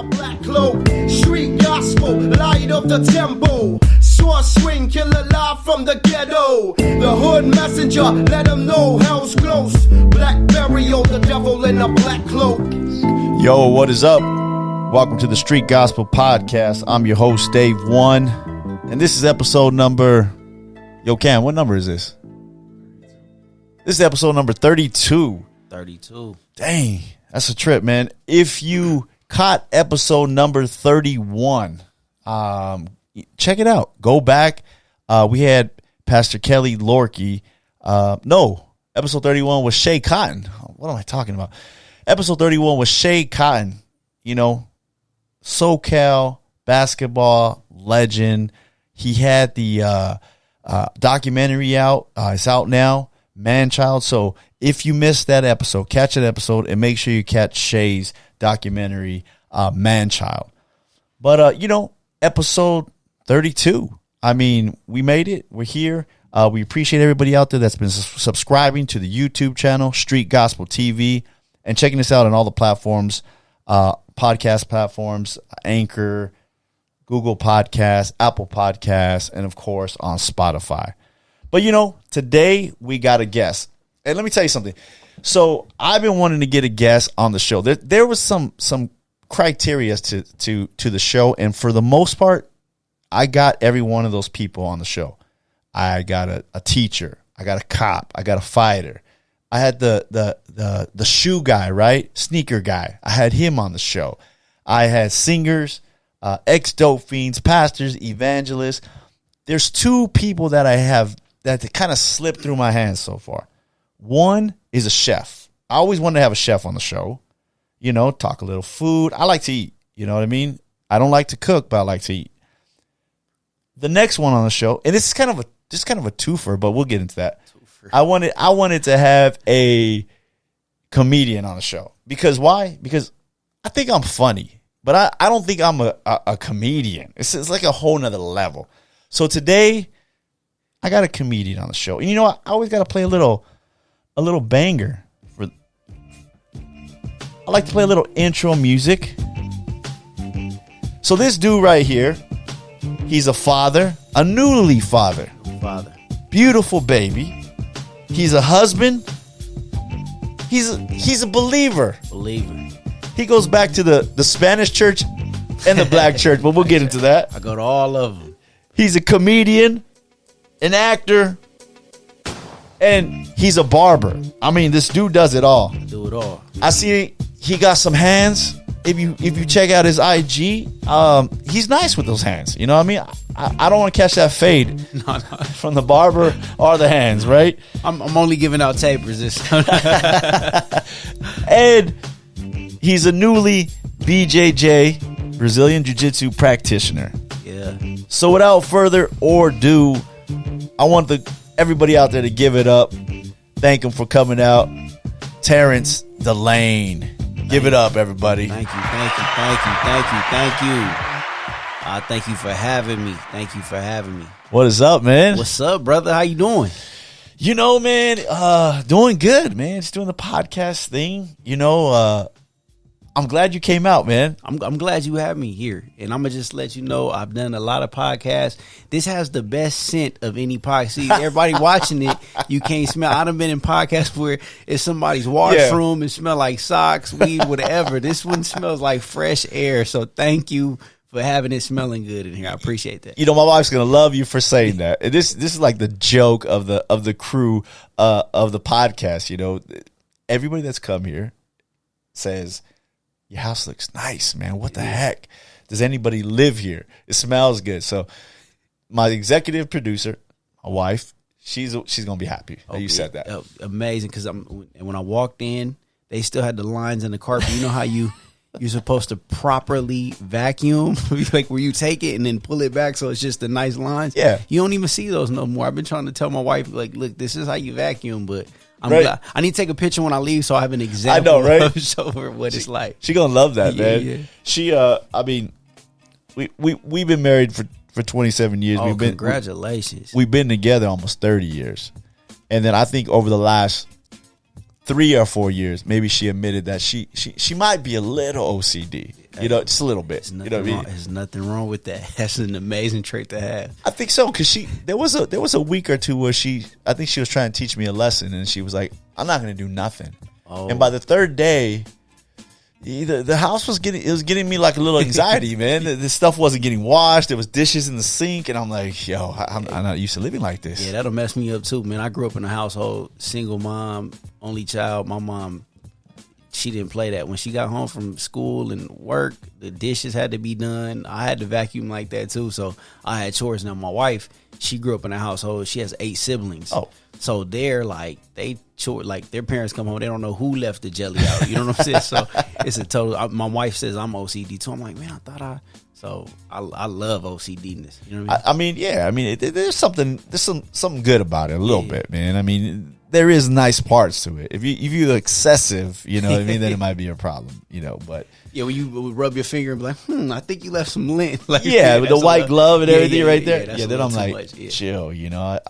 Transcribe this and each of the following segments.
a black cloak. Street gospel, light of the temple. Sword swing, killer live from the ghetto. The hood messenger, let them know hell's close. Black burial, the devil in a black cloak. Yo, what is up? Welcome to the Street Gospel Podcast. I'm your host, Dave One. And this is episode number... Yo, Cam, what number is this? This is episode number 32. 32. Dang, that's a trip, man. If you caught episode number 31, check it out. Go back. We had Pastor Kelly Lorkey. Episode 31 was Shay Cotton. What am I talking about? Episode 31 was Shay Cotton. You know, SoCal basketball legend. He had the documentary out. It's out now, Man-Child. So if you missed that episode, catch that episode and make sure you catch Shay's documentary, Man-Child. But, episode 32. I mean, we made it. We're here. We appreciate everybody out there that's been subscribing to the YouTube channel, Street Gospel TV, and checking us out on all the platforms, podcast platforms, Anchor, Google Podcasts, Apple Podcasts, and, of course, on Spotify. But, today we got a guest. And let me tell you something. So I've been wanting to get a guest on the show. There was some criteria to the show, and for the most part, I got every one of those people on the show. I got a teacher. I got a cop. I got a fighter. I had the shoe guy, right? Sneaker guy. I had him on the show. I had singers, ex-dope fiends, pastors, evangelists. There's two people that I have that kind of slipped through my hands so far. One is a chef. I always wanted to have a chef on the show. Talk a little food. I like to eat. You know what I mean? I don't like to cook, but I like to eat. The next one on the show, and this is kind of a twofer, but we'll get into that. I wanted to have a comedian on the show. Because why? Because I think I'm funny, but I don't think I'm a comedian. It's like a whole nother level. So today, I got a comedian on the show. And I always got to play a little banger. I like to play a little intro music. So this dude right here, he's a father, a newly father. Beautiful baby. He's a husband. He's a believer. He goes back to the Spanish church and the black church, but we'll get into that. I go to all of them. He's a comedian, an actor, and he's a barber. I mean, this dude does it all. Do it all. I see he got some hands. If you check out his IG, he's nice with those hands. You know what I mean? I don't want to catch that fade from the barber or the hands, right? I'm only giving out tapers this time. And he's a newly BJJ, Brazilian Jiu-Jitsu practitioner. Yeah. So without further ado, I want everybody out there to give it up. Thank him for coming out. Terrence DeLane. Give it up, everybody. Thank you. Thank you for having me. What is up, man? What's up, brother? How you doing? Man, doing good, man. Just doing the podcast thing. I'm glad you came out, man. I'm glad you have me here. And I'm going to just let you know, I've done a lot of podcasts. This has the best scent of any podcast. See, everybody watching it, you can't smell. I done been in podcasts where it's somebody's washroom and smell like socks, weed, whatever. This one smells like fresh air. So thank you for having it smelling good in here. I appreciate that. My wife's going to love you for saying that. This is like the joke of the crew of the podcast. Everybody that's come here says, your house looks nice, man. What the heck? Does anybody live here? It smells good. So my executive producer, my wife, she's going to be happy that you said that. Amazing, because when I walked in, they still had the lines in the carpet. You know how you're supposed to properly vacuum, like where you take it and then pull it back so it's just the nice lines? Yeah. You don't even see those no more. I've been trying to tell my wife, like, look, this is how you vacuum, but I need to take a picture when I leave so I have an example. I know, right? Show her what it's like. She gonna love that, man. Yeah. She, we've been married for 27 years. Oh, congratulations. We've been together almost 30 years, and then I think over the last 3 or 4 years, maybe she admitted that she might be a little OCD. You know, just a little bit. There's You nothing know what I mean? wrong, there's nothing wrong with that. That's an amazing trait to have. I think so, because there was a week or two where I think she was trying to teach me a lesson, and she was like, "I'm not going to do nothing." Oh. And by the third day, the house was getting me like a little anxiety, man. This stuff wasn't getting washed. There was dishes in the sink, and I'm like, yo, I'm not used to living like this. Yeah, that'll mess me up too, man. I grew up in a household, single mom, only child. My mom, she didn't play that. When she got home from school and work, the dishes had to be done. I had to vacuum like that too, so I had chores. Now my wife, she grew up in a household. She has 8 siblings. Oh. So they're like, their parents come home, they don't know who left the jelly out. You know what I'm saying? So it's a total. My wife says I'm OCD too. I'm like, man, So I love OCDness. You know what I mean? I mean, yeah. I mean, there's something good about it a little bit, man. I mean, there is nice parts to it. If you're excessive, you know what I mean, then it might be a problem, you know. But yeah, when you rub your finger and be like, I think you left some lint. Like, yeah, with the white glove and everything right there. that's Yeah, a then I'm little too like, much, chill, you know.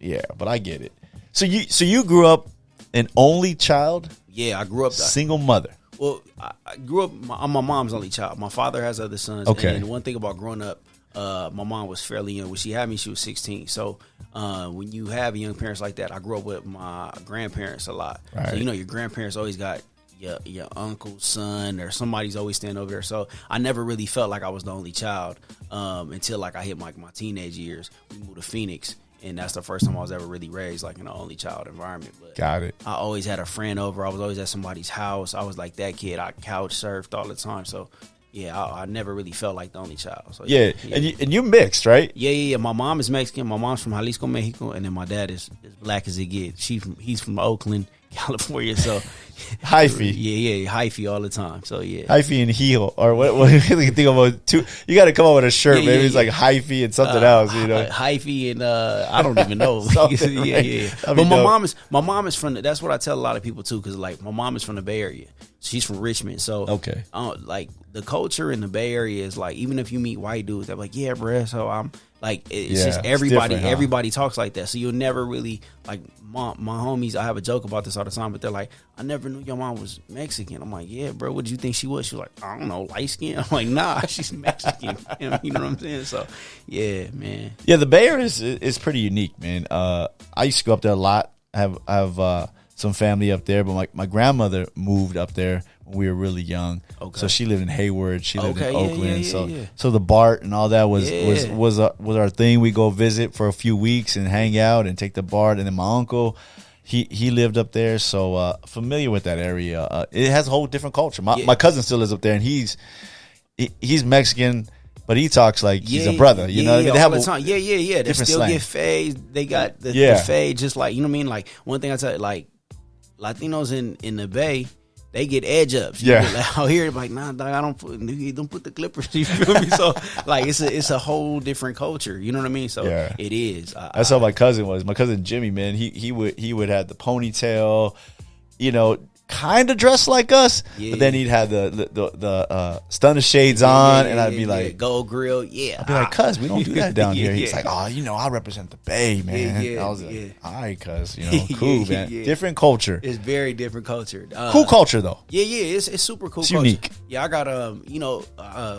Yeah, but I get it. So you grew up an only child? Yeah, I grew up Single mother. Well, I grew up. I'm my mom's only child. My father has other sons. Okay. And one thing about growing up, my mom was fairly young. When she had me, she was 16. So when you have young parents like that, I grew up with my grandparents a lot. Right. So your grandparents always got your uncle's son or somebody's always standing over there. So I never really felt like I was the only child until like I hit my teenage years. We moved to Phoenix. And that's the first time I was ever really raised like in an only child environment. But Got it. I always had a friend over. I was always at somebody's house. I was like that kid. I couch surfed all the time. So yeah, I never really felt like the only child. So Yeah. And you mixed, right? Yeah. My mom is Mexican. My mom's from Jalisco, Mexico, and then my dad is black as it gets. He's from Oakland, California. So Hyphy. Yeah, hyphy all the time. So yeah. Hyphy and heel, or what you think about two? You got to come up with a shirt. Yeah, Maybe yeah, it's like hyphy and something else. You know, hyphy and I don't even know. Something, yeah, right? yeah. That'd But be my dope. mom is from. That's what I tell a lot of people too, because like my mom is from the Bay Area. She's from Richmond. So Okay. Like the culture in the BayArea is like, even if you meet white dudes, they're like, yeah, bruh. So I'm like, it's Yeah, just it's everybody. different, huh? Everybody talks like that. So you'll never really like my homies. I have a joke about this all the time, but they're like, I never knew your mom was Mexican. I'm like, yeah, bro. What did you think she was? She was like, I don't know, light skin. I'm like, nah, she's Mexican. You know what I'm saying? So yeah, man. Yeah, the Bay Area is pretty unique, man. I used to go up there a lot. I have some family up there, but my grandmother moved up there when we were really young. Okay. So she lived in Hayward. She lived in Okay, yeah, Oakland. yeah. So the BART and all that was Yeah. was our thing. We go visit for a few weeks and hang out and take the BART. And then my uncle, he lived up there, so familiar with that area. It has a whole different culture. My cousin still lives up there, and he's Mexican. But he talks like he's a brother, you know what I mean? They have all the time. Yeah. They different still slang. get fades. They got the fade, just like, you know what I mean? Like, one thing I tell you, like, Latinos in the Bay, they get edge ups. Yeah. Like, out here, like, nah, dog, I don't put the clippers. You feel me? So, like, it's a whole different culture. You know what I mean? So, Yeah. it is. That's how my cousin was. My cousin Jimmy, man, he would have the ponytail, you know, kind of dressed like us, Yeah. but then he'd have the stunner shades on, and I'd be like, gold grill. Yeah. I'd be like, cuz, we don't do that down here. Yeah. He's like, oh, you know, I represent the Bay, man. Yeah, I was yeah. like, all right, cuz, you know, cool, man. Yeah. Different culture. It's very different culture. Cool culture, though. Yeah, it's super cool. It's culture. unique. Yeah, I got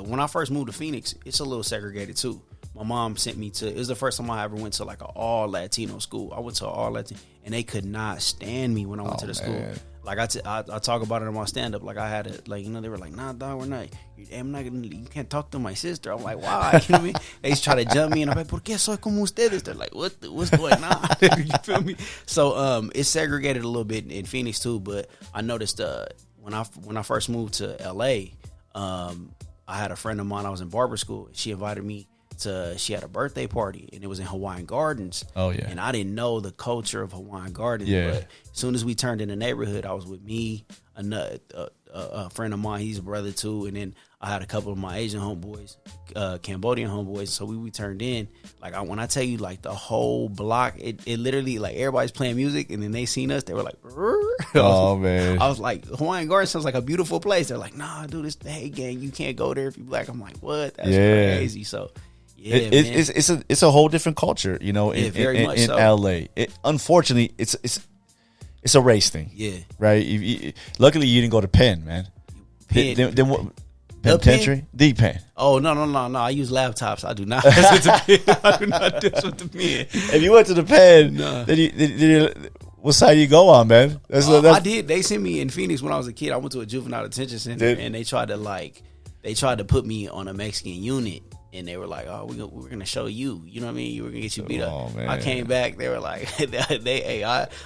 when I first moved to Phoenix, it's a little segregated too. My mom sent me to. It was the first time I ever went to like an all Latino school. I went to an all Latino, and they could not stand me when I went to the school. man. Like I talk about it in my stand up. Like I had it, like, you know, they were like, nah, dog, we're not. I'm not gonna. You can't talk to my sister. I'm like, why? You know what I mean? They just try to jump me, and I'm like, ¿Por qué soy como ustedes? They're like, what's going on? You feel me? So it's segregated a little bit in Phoenix too. But I noticed when I first moved to LA, I had a friend of mine. I was in barber school. She invited me to. She had a birthday party, and it was in Hawaiian Gardens. Oh, yeah. And I didn't know the culture of Hawaiian Gardens. Yeah. But as soon as we turned in the neighborhood, I was with me, a friend of mine. He's a brother too, and then I had a couple of my Asian homeboys, Cambodian homeboys. So we turned in. Like when I tell you, like the whole block, it literally, like, everybody's playing music, and then they seen us. They were like, Oh, man. I was like, Hawaiian Gardens sounds like a beautiful place. They're like, nah, dude, it's the hate gang. You can't go there if you black. I'm like, what? That's crazy. So. Yeah, man. It's a whole different culture, you know, in very much so. LA. Unfortunately, it's a race thing. Yeah. Right. Luckily, you didn't go to Penn, man. Penn. Then what? penitentiary? The pen. Oh, no. I use laptops. I do not mess with the pen. I do not mess with the pen. If you went to the pen, No. then what side you go on, man? I did. They sent me in Phoenix when I was a kid. I went to a juvenile detention center, and they tried to put me on a Mexican unit. And they were like, "Oh, we're gonna show you. You know what I mean? We're gonna get you beat up." Man. I came back. They were like,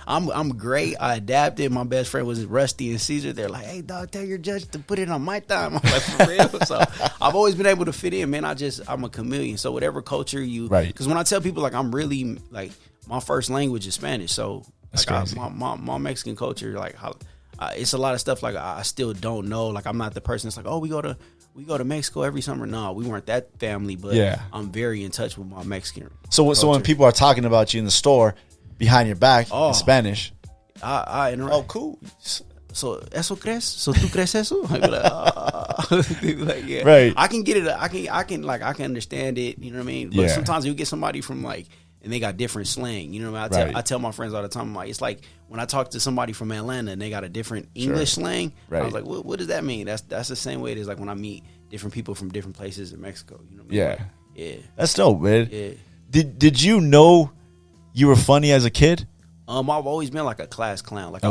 I'm great. I adapted. My best friend was Rusty and Caesar. They're like, "Hey, dog, tell your judge to put it on my time." I'm like, "For real?" So I've always been able to fit in, man. I'm a chameleon. So whatever culture you, right? Because when I tell people like I'm really like my first language is Spanish, so like my Mexican culture, like how it's a lot of stuff like I still don't know. Like I'm not the person that's like, "Oh, we go to Mexico every summer." No, we weren't that family, but I'm very in touch with my Mexican. So when people are talking about you in the store behind your back in Spanish, I interact. Oh, cool. So eso crees? So tú crees eso? I be like, yeah. Right. I can get it. I can understand it. You know what I mean? But sometimes you get somebody from like, and they got different slang. You know what I mean? I tell my friends all the time, I'm like, it's like when I talk to somebody from Atlanta and they got a different English slang. Right. I was like, what does that mean? That's the same way it is like when I meet different people from different places in Mexico. You know what I mean? Yeah. Like, yeah. That's dope, man. Yeah. Did you know you were funny as a kid? I've always been like a class clown. Like I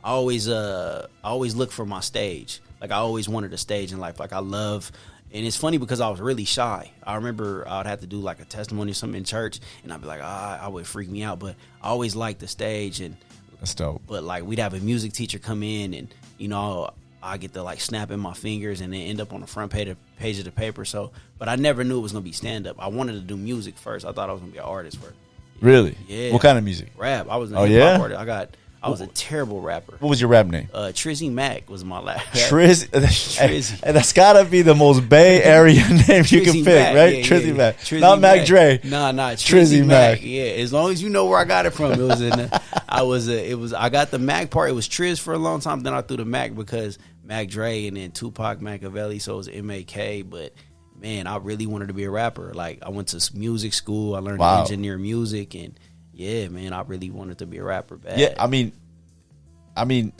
always look for my stage. Like I always wanted a stage in life. Like I love. And it's funny because I was really shy. I remember I would have to do like a testimony or something in church, and I'd be like, I would freak me out. But I always liked the stage, and that's dope. But like we'd have a music teacher come in, and you know I get to like snapping my fingers, and then end up on the front page of the paper. So, but I never knew it was gonna be stand up. I wanted to do music first. I thought I was gonna be an artist first. Really? Yeah. What kind of music? Rap. I was an hip-hop artist. I was a terrible rapper. What was your rap name? Trizzy Mac was my last. Trizzy. And that's gotta be the most Bay Area name you can pick, Mac, right? Yeah, Trizzy Mac. Trizzy Not Mac Dre. Nah, Trizzy Mac. Yeah, as long as you know where I got it from. It was I got the Mac part. It was Triz for a long time. Then I threw the Mac because Mac Dre and then Tupac Machiavelli, so it was MAK. But man, I really wanted to be a rapper. Like I went to music school. I learned to engineer music, and yeah, man, I really wanted to be a rapper bad. Yeah, I mean,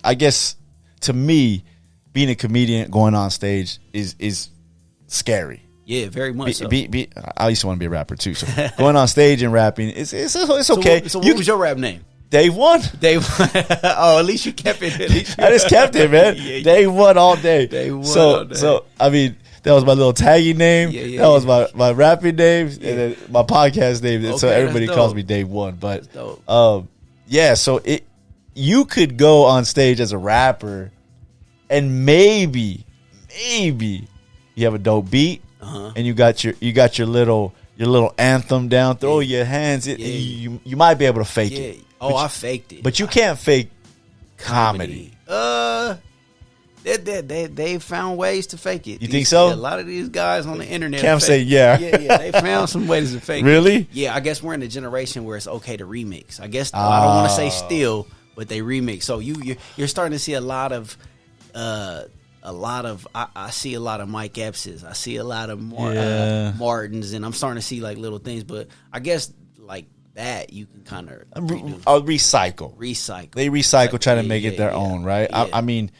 I guess to me, being a comedian going on stage is scary. Yeah, very much so. I used to want to be a rapper too. So going on stage and rapping, it's okay. So what was your rap name? Dave One. Oh, at least you kept it. I just kept it, man. Yeah. Dave One all day. Dave One all day. So I mean, that was my little tagging name. That was my rapping name, and then my podcast name. Okay, so everybody calls me Dave One. But so you could go on stage as a rapper, and maybe you have a dope beat, and you got your little anthem down. Throw your hands. You might be able to fake it. Oh, I faked it. But you can't fake comedy. They found ways to fake it. You think so? A lot of these guys on the internet. Cam say yeah. Yeah. They found some ways to fake it. Really? Yeah, I guess we're in a generation where it's okay to remix. I guess I don't want to say still, but they remix. So you're starting to see a lot of I see a lot of Mike Epps's. I see a lot of Martins, and I'm starting to see like little things. But I guess like that you can kind of recycle. They recycle, try to make it their own, right? Yeah. I mean,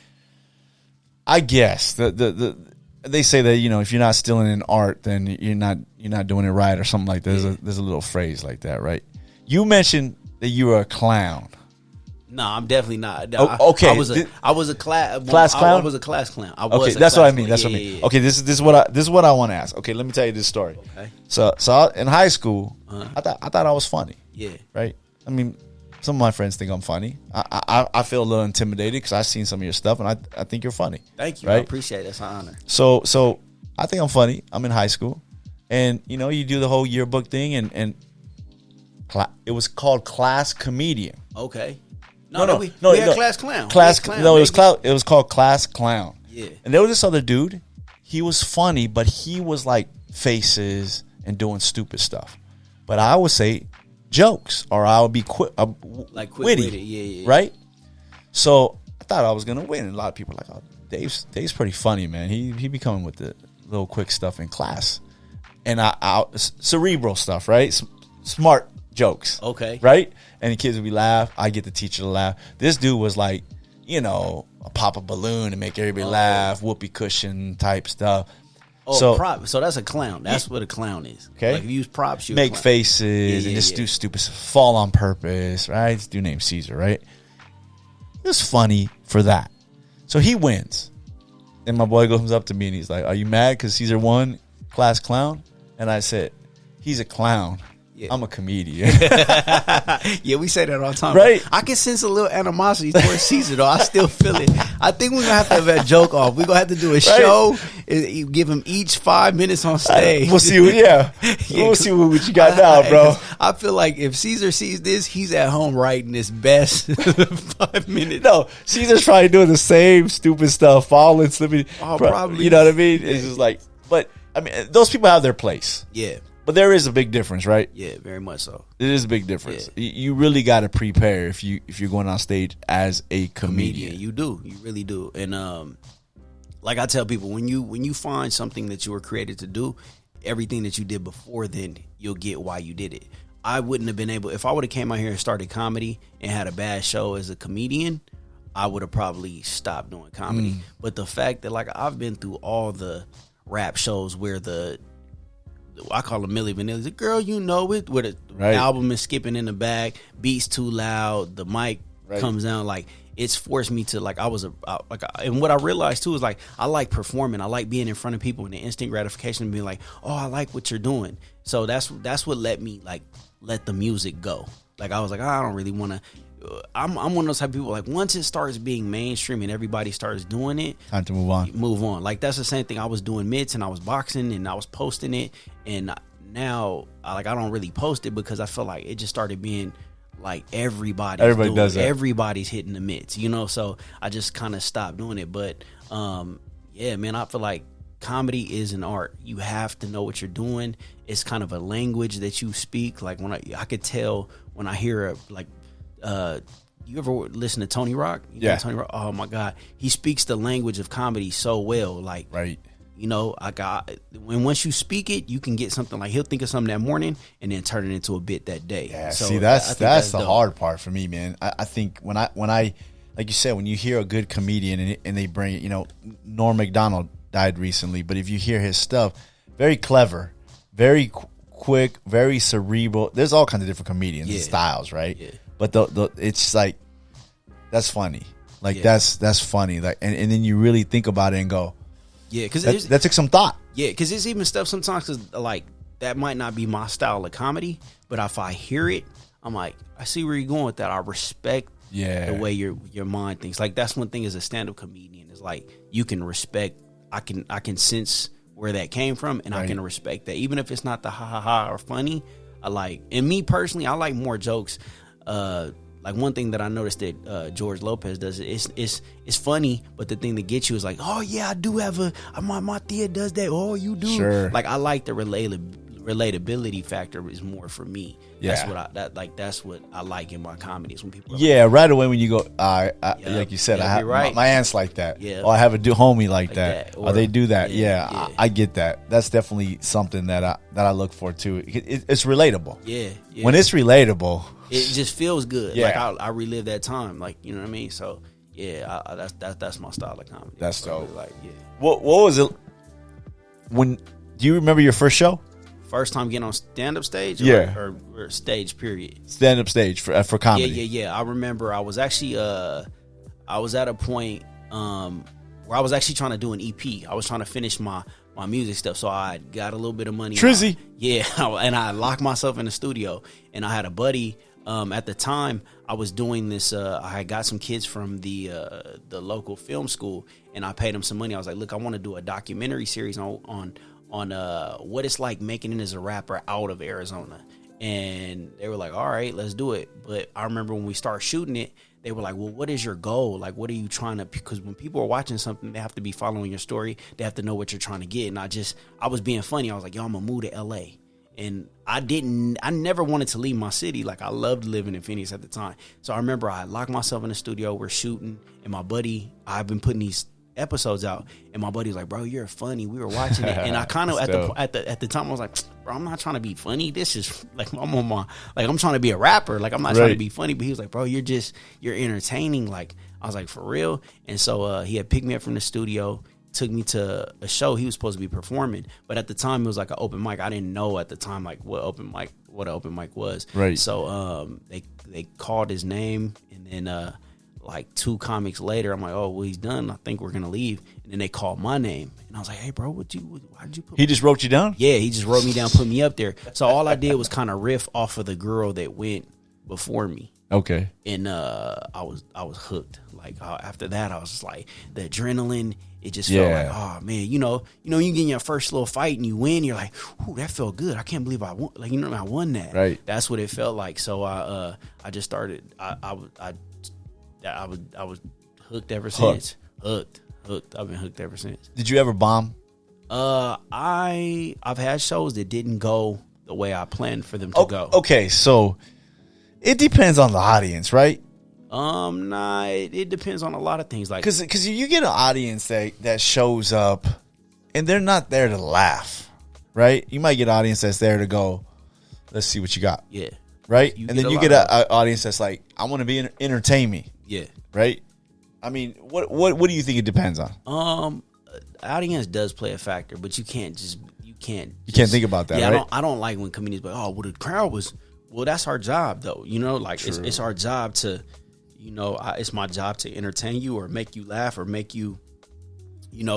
I guess they say that, you know, if you're not stealing an art, then you're not doing it right or something like that. There's a little phrase like that, right? You mentioned that you were a clown. No, I'm definitely not. Okay, I was a class clown. I was a class clown. Okay, that's what I mean. That's what I mean. Okay, this is what I want to ask. Okay, let me tell you this story. Okay. So in high school, I thought I was funny. Yeah. Right. I mean, some of my friends think I'm funny. I feel a little intimidated because I've seen some of your stuff, and I think you're funny. Thank you. Right? I appreciate it. It's an honor. So I think I'm funny. I'm in high school, and you know, you do the whole yearbook thing, and it was called class comedian. Okay. No, we had class clown. It was called class clown. Yeah. And there was this other dude. He was funny, but he was like faces and doing stupid stuff. But I would say jokes, or I would be witty. Yeah. Right? So I thought I was gonna win. And a lot of people were like, "Oh, Dave's pretty funny, man. He be coming with the little quick stuff in class." And I cerebral stuff, right? Smart jokes. Okay. Right? And the kids would be laugh. I get the teacher to laugh. This dude was like you know, pop a balloon and make everybody laugh, whoopee cushion type stuff. Oh, so prop. So that's a clown. That's what a clown is. Okay. Like if you use props, you make faces and just do stupid stuff, fall on purpose, right? It's dude named Caesar, right? It was funny for that. So he wins. And my boy goes up to me and he's like, "Are you mad because Caesar won class clown?" And I said, "He's a clown. Yeah. I'm a comedian." Yeah, we say that all the time. Right. I can sense a little animosity towards Caesar, though. I still feel it. I think we're going to have to have that joke off. We're going to have to do a show, and give him each 5 minutes on stage. We'll see. We'll see what you got now, bro. I feel like if Caesar sees this, he's at home writing his best 5 minutes. No, Caesar's probably doing the same stupid stuff, falling, slipping. Oh, probably. You know what I mean? It's just like, but, I mean, those people have their place. Yeah. But there is a big difference, right? Yeah, very much so. It is a big difference. Yeah. You really got to prepare if you're going on stage as a comedian. You do. You really do. And like I tell people, when you find something that you were created to do, everything that you did before then, you'll get why you did it. I wouldn't have been able, if I would have came out here and started comedy and had a bad show as a comedian, I would have probably stopped doing comedy. But the fact that, like, I've been through all the rap shows where I call them Milli Vanilli. The girl, you know it, where the album is skipping in the back, beats too loud, the mic comes down. Like, it's forced me to, like, and what I realized too is, like, I like performing. I like being in front of people and the instant gratification of being like, oh, I like what you're doing. So that's what let me, like, let the music go. Like, I was like, I don't really want to. I'm one of those type of people, like, once it starts being mainstream and everybody starts doing it, time to move on. Like, that's the same thing. I was doing mitts and I was boxing and I was posting it, and now I don't really post it because I feel like it just started being like everybody does that. Everybody's hitting the mitts, you know. So I just kind of stopped doing it. But yeah, man, I feel like comedy is an art. You have to know what you're doing. It's kind of a language that you speak. Like, when I could tell when I hear you ever listen to Tony Rock? Yeah. Tony Rock. Oh my God, he speaks the language of comedy so well. Like, you know, when once you speak it, you can get something. Like, he'll think of something that morning and then turn it into a bit that day. Yeah. So see, that's the hard part for me, man. I think when I like you said, when you hear a good comedian and they bring it, you know, Norm Macdonald died recently, but if you hear his stuff, very clever, very quick, very cerebral. There's all kinds of different comedians and styles, right? Yeah. But it's like, that's funny. Like, that's funny. Like, and then you really think about it and go, yeah, because that took some thought. Yeah, because there's even stuff sometimes, cause, like, that might not be my style of comedy, but if I hear it, I'm like, I see where you're going with that. I respect the way your mind thinks. Like, that's one thing as a stand-up comedian, is like, you can respect. I can sense where that came from, and I can respect that, even if it's not the ha ha ha or funny. I like, and me personally, I like more jokes. Like, one thing that I noticed that George Lopez does, it's funny, but the thing that gets you is like, oh yeah, I do have my Thea does that. Oh, you do. Sure. Like, I like the relatability factor is more for me. Yeah. That's what I like in my comedies, when people are right away when you go, like you said, I have my aunt's like that. Yeah. Or I have a homie like that. Or they do that. Yeah. I get that. That's definitely something that I look for too. It's relatable. Yeah. When it's relatable, it just feels good. Yeah. Like, I relive that time. Like, you know what I mean? So yeah, that's my style of comedy. That's dope. Really like, yeah. What was it? Do you remember your first show? First time getting on stand-up stage? Or stage, period? Stand-up stage for comedy. Yeah. I remember I was actually, I was at a point where I was actually trying to do an EP. I was trying to finish my music stuff, so I got a little bit of money. Trizzy. And I locked myself in the studio, and I had a buddy. At the time, I was doing this. I had got some kids from the local film school, and I paid them some money. I was like, look, I want to do a documentary series on what it's like making it as a rapper out of Arizona. And they were like, all right, let's do it. But I remember when we started shooting it, they were like, well, what is your goal? Like, what are you trying to, because when people are watching something, they have to be following your story. They have to know what you're trying to get. And I was being funny. I was like, yo, I'm going to move to LA. And I never wanted to leave my city. Like, I loved living in Phoenix at the time. So I remember I locked myself in the studio. We're shooting, and my buddy, I've been putting these episodes out, and my buddy was like, bro, you're funny. We were watching it, and I kind of at the time I was like, bro, I'm not trying to be funny. This is like, I'm trying to be a rapper. Like, I'm not trying to be funny. But he was like, bro, you're entertaining. Like, I was like, for real? And so he had picked me up from the studio, took me to a show he was supposed to be performing. But at the time, it was like an open mic. I didn't know at the time like what an open mic was. Right. So they called his name, and then like 2 comics later, I'm like, oh, well, he's done. I think we're gonna leave. And then they called my name, and I was like, hey, bro, why did you put? He just wrote you down? Yeah, he just wrote me down, put me up there. So all I did was kind of riff off of the girl that went before me. Okay. And I was hooked. Like after that, I was just like, the adrenaline. It just felt like, oh man, you get in your first little fight and you win. You're like, ooh, that felt good. I can't believe I won. Like, I won that. Right. That's what it felt like. So I just started. I was hooked ever since. Hooked. I've been hooked ever since. Did you ever bomb? I've had shows that didn't go the way I planned for them to go. Okay, so it depends on the audience, right? Nah, it depends on a lot of things. Like, because you get an audience that shows up and they're not there to laugh, right? You might get an audience that's there to go, let's see what you got. Yeah. Right? And then you get an audience that's like, I want to be entertain me. Yeah. Right? I mean, what do you think it depends on? Audience does play a factor, but you can't think about that, right? I don't like when comedians be like, oh, well, the crowd was, well, that's our job though. Like it's our job to, it's my job to entertain you or make you laugh or make you,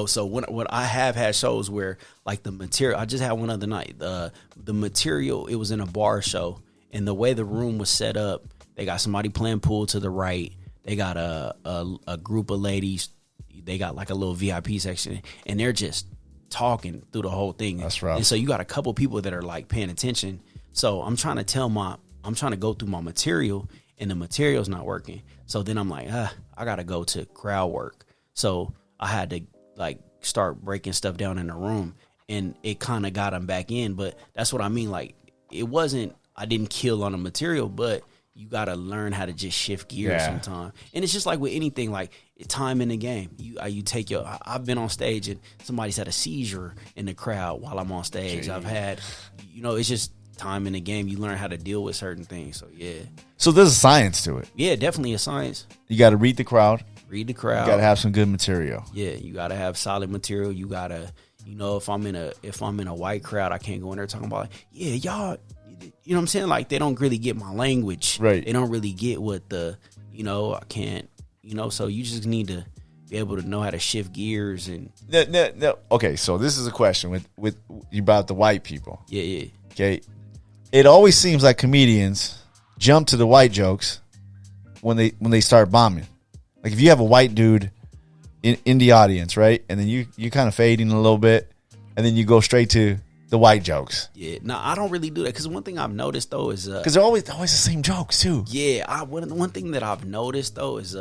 so what I have had shows where like the material, I just had one other night, the material, it was in a bar show, and the way the room was set up, they got somebody playing pool to the right. They got a group of ladies. They got like a little VIP section, and they're just talking through the whole thing. That's rough. And so you got a couple people that are like paying attention. So I'm trying to go through my material, and the material's not working. So then I'm like, I gotta go to crowd work. So I had to like start breaking stuff down in the room, and it kind of got them back in. But that's what I mean. Like, I didn't kill on the material, but you got to learn how to just shift gears sometimes. And it's just like with anything, like time in the game. You take I've been on stage and somebody's had a seizure in the crowd while I'm on stage. Jeez. I've had, it's just time in the game. You learn how to deal with certain things. So, yeah. So there's a science to it. Yeah, definitely a science. You got to read the crowd. You got to have some good material. Yeah, you got to have solid material. You got to, if I'm in a white crowd, I can't go in there talking about, like, yeah, y'all, you know what I'm saying? Like, they don't really get my language. Right. They don't really get what I can't, so you just need to be able to know how to shift gears and. No. Okay, so this is a question with you about the white people. Yeah. Okay. It always seems like comedians jump to the white jokes when they start bombing. Like, if you have a white dude in the audience, right? And then you kind of fading a little bit, and then you go straight to the white jokes. Yeah, no, I don't really do that, because one thing I've noticed though is because they're always the same jokes too. Yeah, one thing that I've noticed though is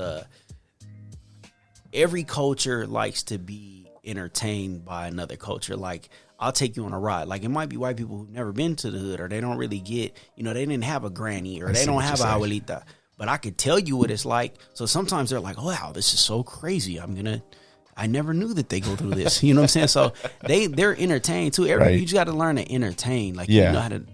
every culture likes to be entertained by another culture. Like, I'll take you on a ride. Like, it might be white people who've never been to the hood, or they don't really get, they didn't have a granny, or they don't have a abuelita. But I could tell you what it's like. So sometimes they're like, oh, wow, this is so crazy. I never knew that they go through this. You know what I'm saying? So they're entertained too. Right. You just got to learn to entertain. Like,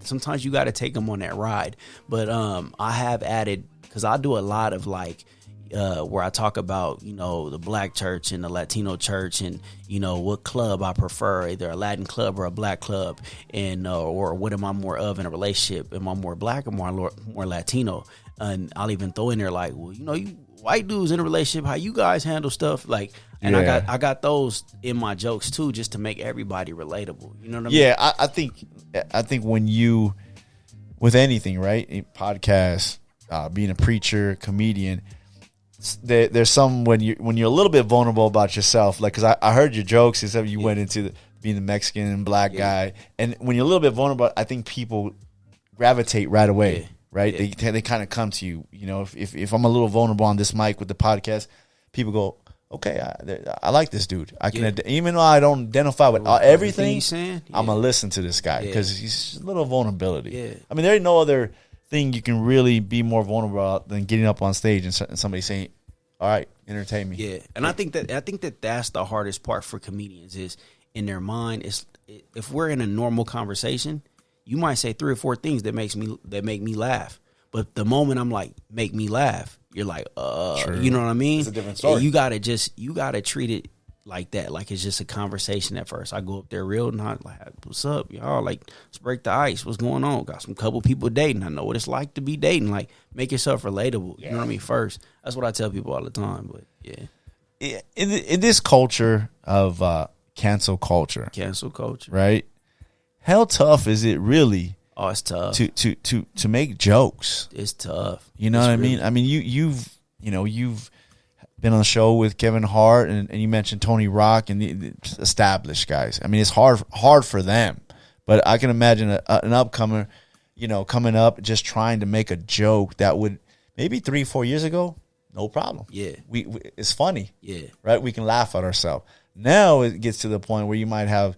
sometimes you got to take them on that ride. But I have added, because I do a lot of like, where I talk about, the black church and the Latino church, and, what club I prefer, either a Latin club or a black club, and or what am I more of in a relationship? Am I more black or more Latino? And I'll even throw in there like, well, you white dudes in a relationship, how you guys handle stuff, like, and I got those in my jokes too, just to make everybody relatable. You know what I mean? Yeah, I think when you, with anything, right, podcast, being a preacher, comedian, there's some when you're a little bit vulnerable about yourself, like, because I heard your jokes and stuff. You went into being the Mexican and black guy, and when you're a little bit vulnerable, I think people gravitate right away. Yeah. Right? Yeah. They kind of come to you. If I'm a little vulnerable on this mic with the podcast, people go, okay, I like this dude. I can even though I don't identify with everything he's saying, I'm gonna listen to this guy because he's a little vulnerability. Yeah. I mean, there ain't no other thing you can really be more vulnerable about than getting up on stage and somebody saying, all right, entertain me. Yeah, and I think that that's the hardest part for comedians, is in their mind. If we're in a normal conversation, you might say 3 or 4 things that make me laugh, But the moment I'm like, make me laugh, you're like, True. you know what I mean? It's a different story. And you gotta treat it like that, like it's just a conversation at first. I go up there real not like, what's up, y'all? Like, let's break the ice. What's going on? Got some couple people dating. I know what it's like to be dating. Like, make yourself relatable. You know what I mean? First, that's what I tell people all the time. But yeah, in this culture of cancel culture, right? How tough is it really? Oh, it's tough to make jokes. It's tough. You know what I mean? I mean, you've been on the show with Kevin Hart, and you mentioned Tony Rock and the established guys. I mean, it's hard for them, but I can imagine an upcomer, coming up just trying to make a joke that would maybe 3-4 years ago, no problem. Yeah, we it's funny. Yeah, right. We can laugh at ourselves. Now it gets to the point where you might have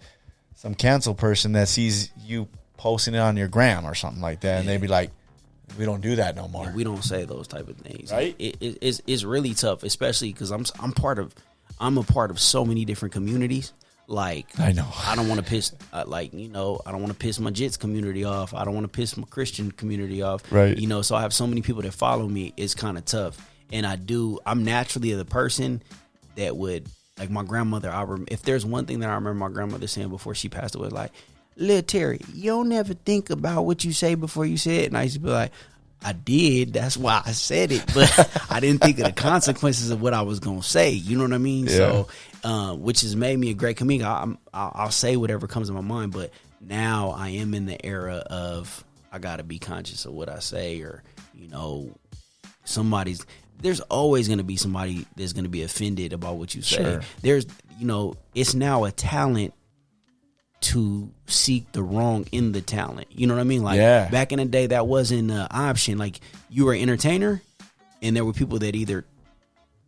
some cancel person that sees you posting it on your gram or something like that, and they'd be like, we don't do that no more. Yeah, we don't say those type of things. Right? It's really tough, especially because I'm a part of so many different communities. Like, I know I don't want to piss I don't want to piss my Jits community off. I don't want to piss my Christian community off. Right. So I have so many people that follow me. It's kind of tough, and I'm naturally the person that would, like, my grandmother. If there's one thing that I remember my grandmother saying before she passed away, like, "Little Terry, you don't ever think about what you say before you say it." And I used to be like, I did. That's why I said it. But I didn't think of the consequences of what I was going to say. You know what I mean? Yeah. So, which has made me a great comedian. I'll say whatever comes to my mind. But now I am in the era of I got to be conscious of what I say, or, there's always going to be somebody that's going to be offended about what you say. Sure. There's, it's now a talent to seek the wrong in the talent. You know what I mean? Like, back in the day, that wasn't an option. Like, you were an entertainer, and there were people that either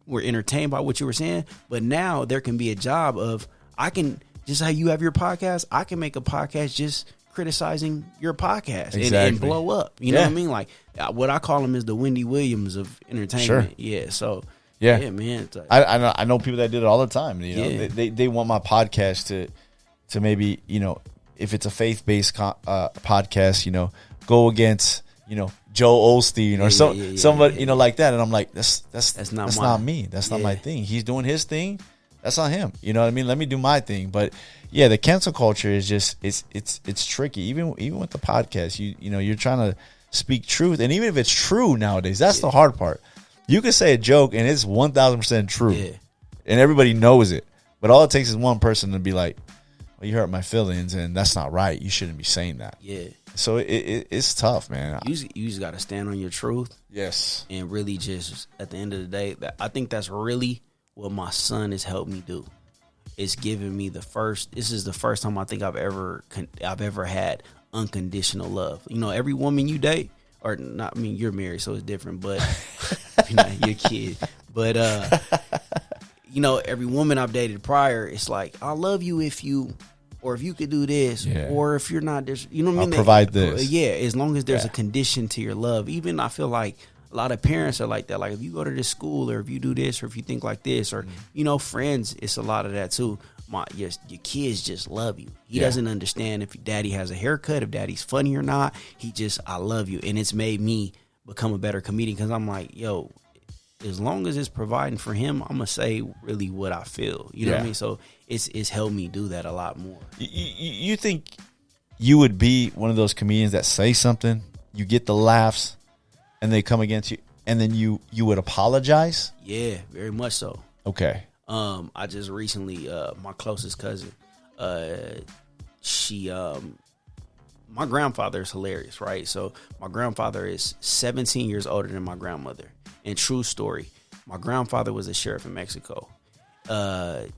were entertained by what you were saying, but now there can be a job of, I can, just how you have your podcast, I can make a podcast just criticizing your podcast and blow up. You know what I mean? Like, what I call them is the Wendy Williams of entertainment. Sure. Yeah. So, yeah, man. Like, I know people that did it all the time. They want my podcast to maybe, if it's a faith-based podcast, go against, Joe Osteen or somebody, like that. And I'm like, that's not me. That's not my thing. He's doing his thing. That's not him. You know what I mean? Let me do my thing. But yeah, the cancel culture is just, it's tricky. Even with the podcast, you're trying to speak truth. And even if it's true nowadays, that's the hard part. You can say a joke and it's 1,000% true. Yeah. And everybody knows it. But all it takes is one person to be like, well, you hurt my feelings, and that's not right. You shouldn't be saying that. Yeah. So it's tough, man. You just got to stand on your truth. Yes. And really just, at the end of the day, I think that's really what my son has helped me do. It's given me this is the first time I think I've ever had unconditional love. Every woman you date, or not, I mean, you're married, so it's different, but you're a kid. But, every woman I've dated prior, it's like, I love you if you could do this, or if you're not this, you know what I mean? I'll provide this. Yeah, as long as there's a condition to your love. Even I feel like a lot of parents are like that. Like, if you go to this school, or if you do this, or if you think like this, or, friends, it's a lot of that too. Your kids just love you. He doesn't understand if daddy has a haircut, if daddy's funny or not. I love you. And it's made me become a better comedian, because I'm like, yo, as long as it's providing for him, I'm going to say really what I feel. You know what I mean? So it's helped me do that a lot more. You think you would be one of those comedians that say something, you get the laughs, and they come against you, and then you would apologize? Yeah, very much so. Okay. I just recently, my closest cousin, my grandfather is hilarious, right? So my grandfather is 17 years older than my grandmother. And true story, my grandfather was a sheriff in Mexico. The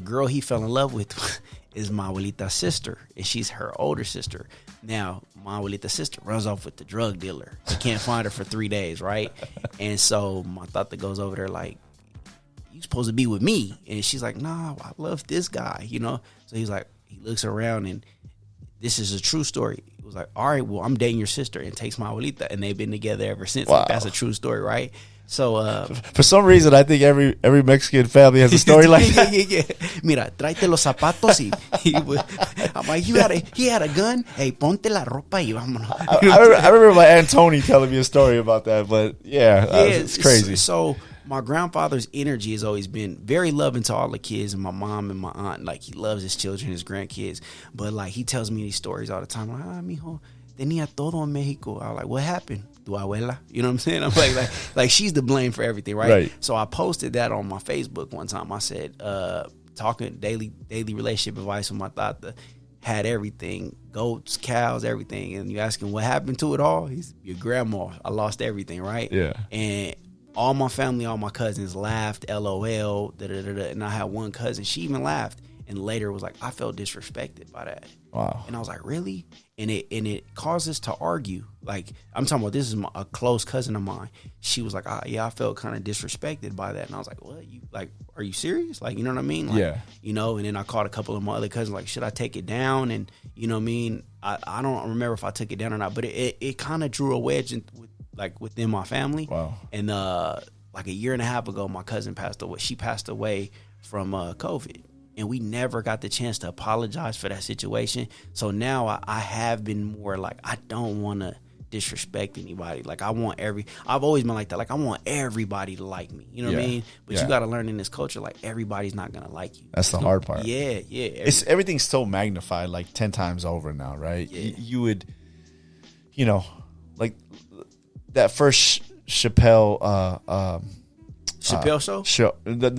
girl he fell in love with is my abuelita's sister, and she's her older sister. Now, my abuelita's sister runs off with the drug dealer. He can't find her for 3 days, right? And so my tata goes over there like, you supposed to be with me. And she's like, nah, I love this guy, So he's like, he looks around, and this is a true story. It was like, all right, well, I'm dating your sister, and takes my abuelita, and they've been together ever since. Wow. Like, that's a true story, right? So for some reason, I think every Mexican family has a story like that. yeah. Mira, tráete los zapatos I'm like, he had a gun. Hey, ponte la ropa y vámonos. I remember my Aunt Tony telling me a story about that, but it's crazy. So my grandfather's energy has always been very loving to all the kids, and my mom and my aunt. Like, he loves his children, his grandkids. But like, he tells me these stories all the time. Like, mijo, tenía todo en Mexico. I was like, what happened? Tu abuela? You know what I'm saying? I'm like she's to blame for everything, right? So I posted that on my Facebook one time. I said, talking daily relationship advice with my tata, had everything, goats, cows, everything. And you asking what happened to it all? He's your grandma. I lost everything, right? Yeah. And all my family, all my cousins laughed, LOL, and I had one cousin, she even laughed, and later was like, I felt disrespected by that. Wow. And I was like, really? And it caused us to argue. Like, I'm talking about, this is a close cousin of mine. She was like, yeah, I felt kind of disrespected by that. And I was like, what? You like, are you serious? Like, you know what I mean? Like, yeah. You know, and then I called a couple of my other cousins, like, should I take it down? And, you know what I mean? I don't remember if I took it down or not, but it kind of drew a wedge within my family. Wow. And like a year and a half ago, my cousin passed away. She passed away from COVID. And we never got the chance to apologize for that situation. So now I have been more like, I don't want to disrespect anybody. Like, I've always been like that. Like, I want everybody to like me. You know what I mean? But you got to learn in this culture, like, everybody's not going to like you. That's the hard part. Yeah. Everything's so magnified like 10 times over now, right? Yeah. You would, like that first Chappelle show? The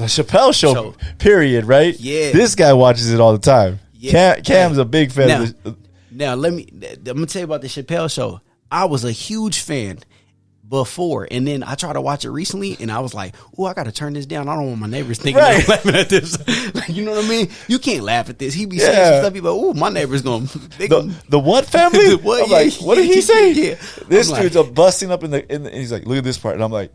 Chappelle show, period, right? Yeah. This guy watches it all the time. Yeah. Cam's a big fan of this. Now, I'm going to tell you about the Chappelle show. I was a huge fan before, and then I tried to watch it recently, and I was like, oh, I got to turn this down. I don't want my neighbors thinking I'm laughing at this. Like, you know what I mean? You can't laugh at this. He be saying some stuff, people, oh, my neighbor's going to... The what family? What? I'm like, what did he say? Yeah. This dude's busting up in the he's like, look at this part. And I'm like,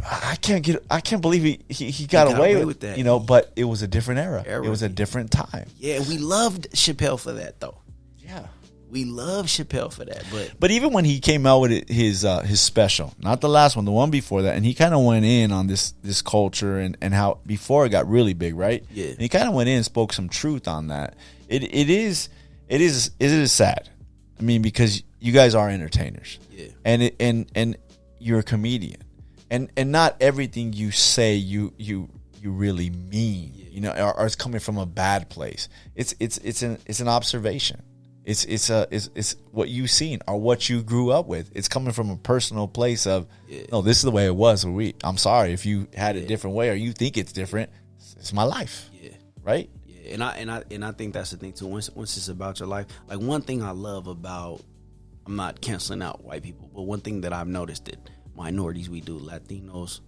I can't believe he got away with that. But it was a different era. It was a different time. Yeah, we loved Chappelle for that, though. Yeah. We love Chappelle for that, but even when he came out with his special, not the last one, the one before that, and he kind of went in on this culture and how before it got really big, right? Yeah, and he kind of went in and spoke some truth on that. It is sad. I mean, because you guys are entertainers, and you're a comedian, and not everything you say you really mean, or it's coming from a bad place. It's an observation. It's what you've seen or what you grew up with. It's coming from a personal place of, no, this is the way it was. I'm sorry if you had a different way or you think it's different. It's my life. Yeah. Right. Yeah. And I think that's the thing too. Once it's about your life, like one thing I love about, I'm not canceling out white people, but one thing that I've noticed that minorities we do, Latinos,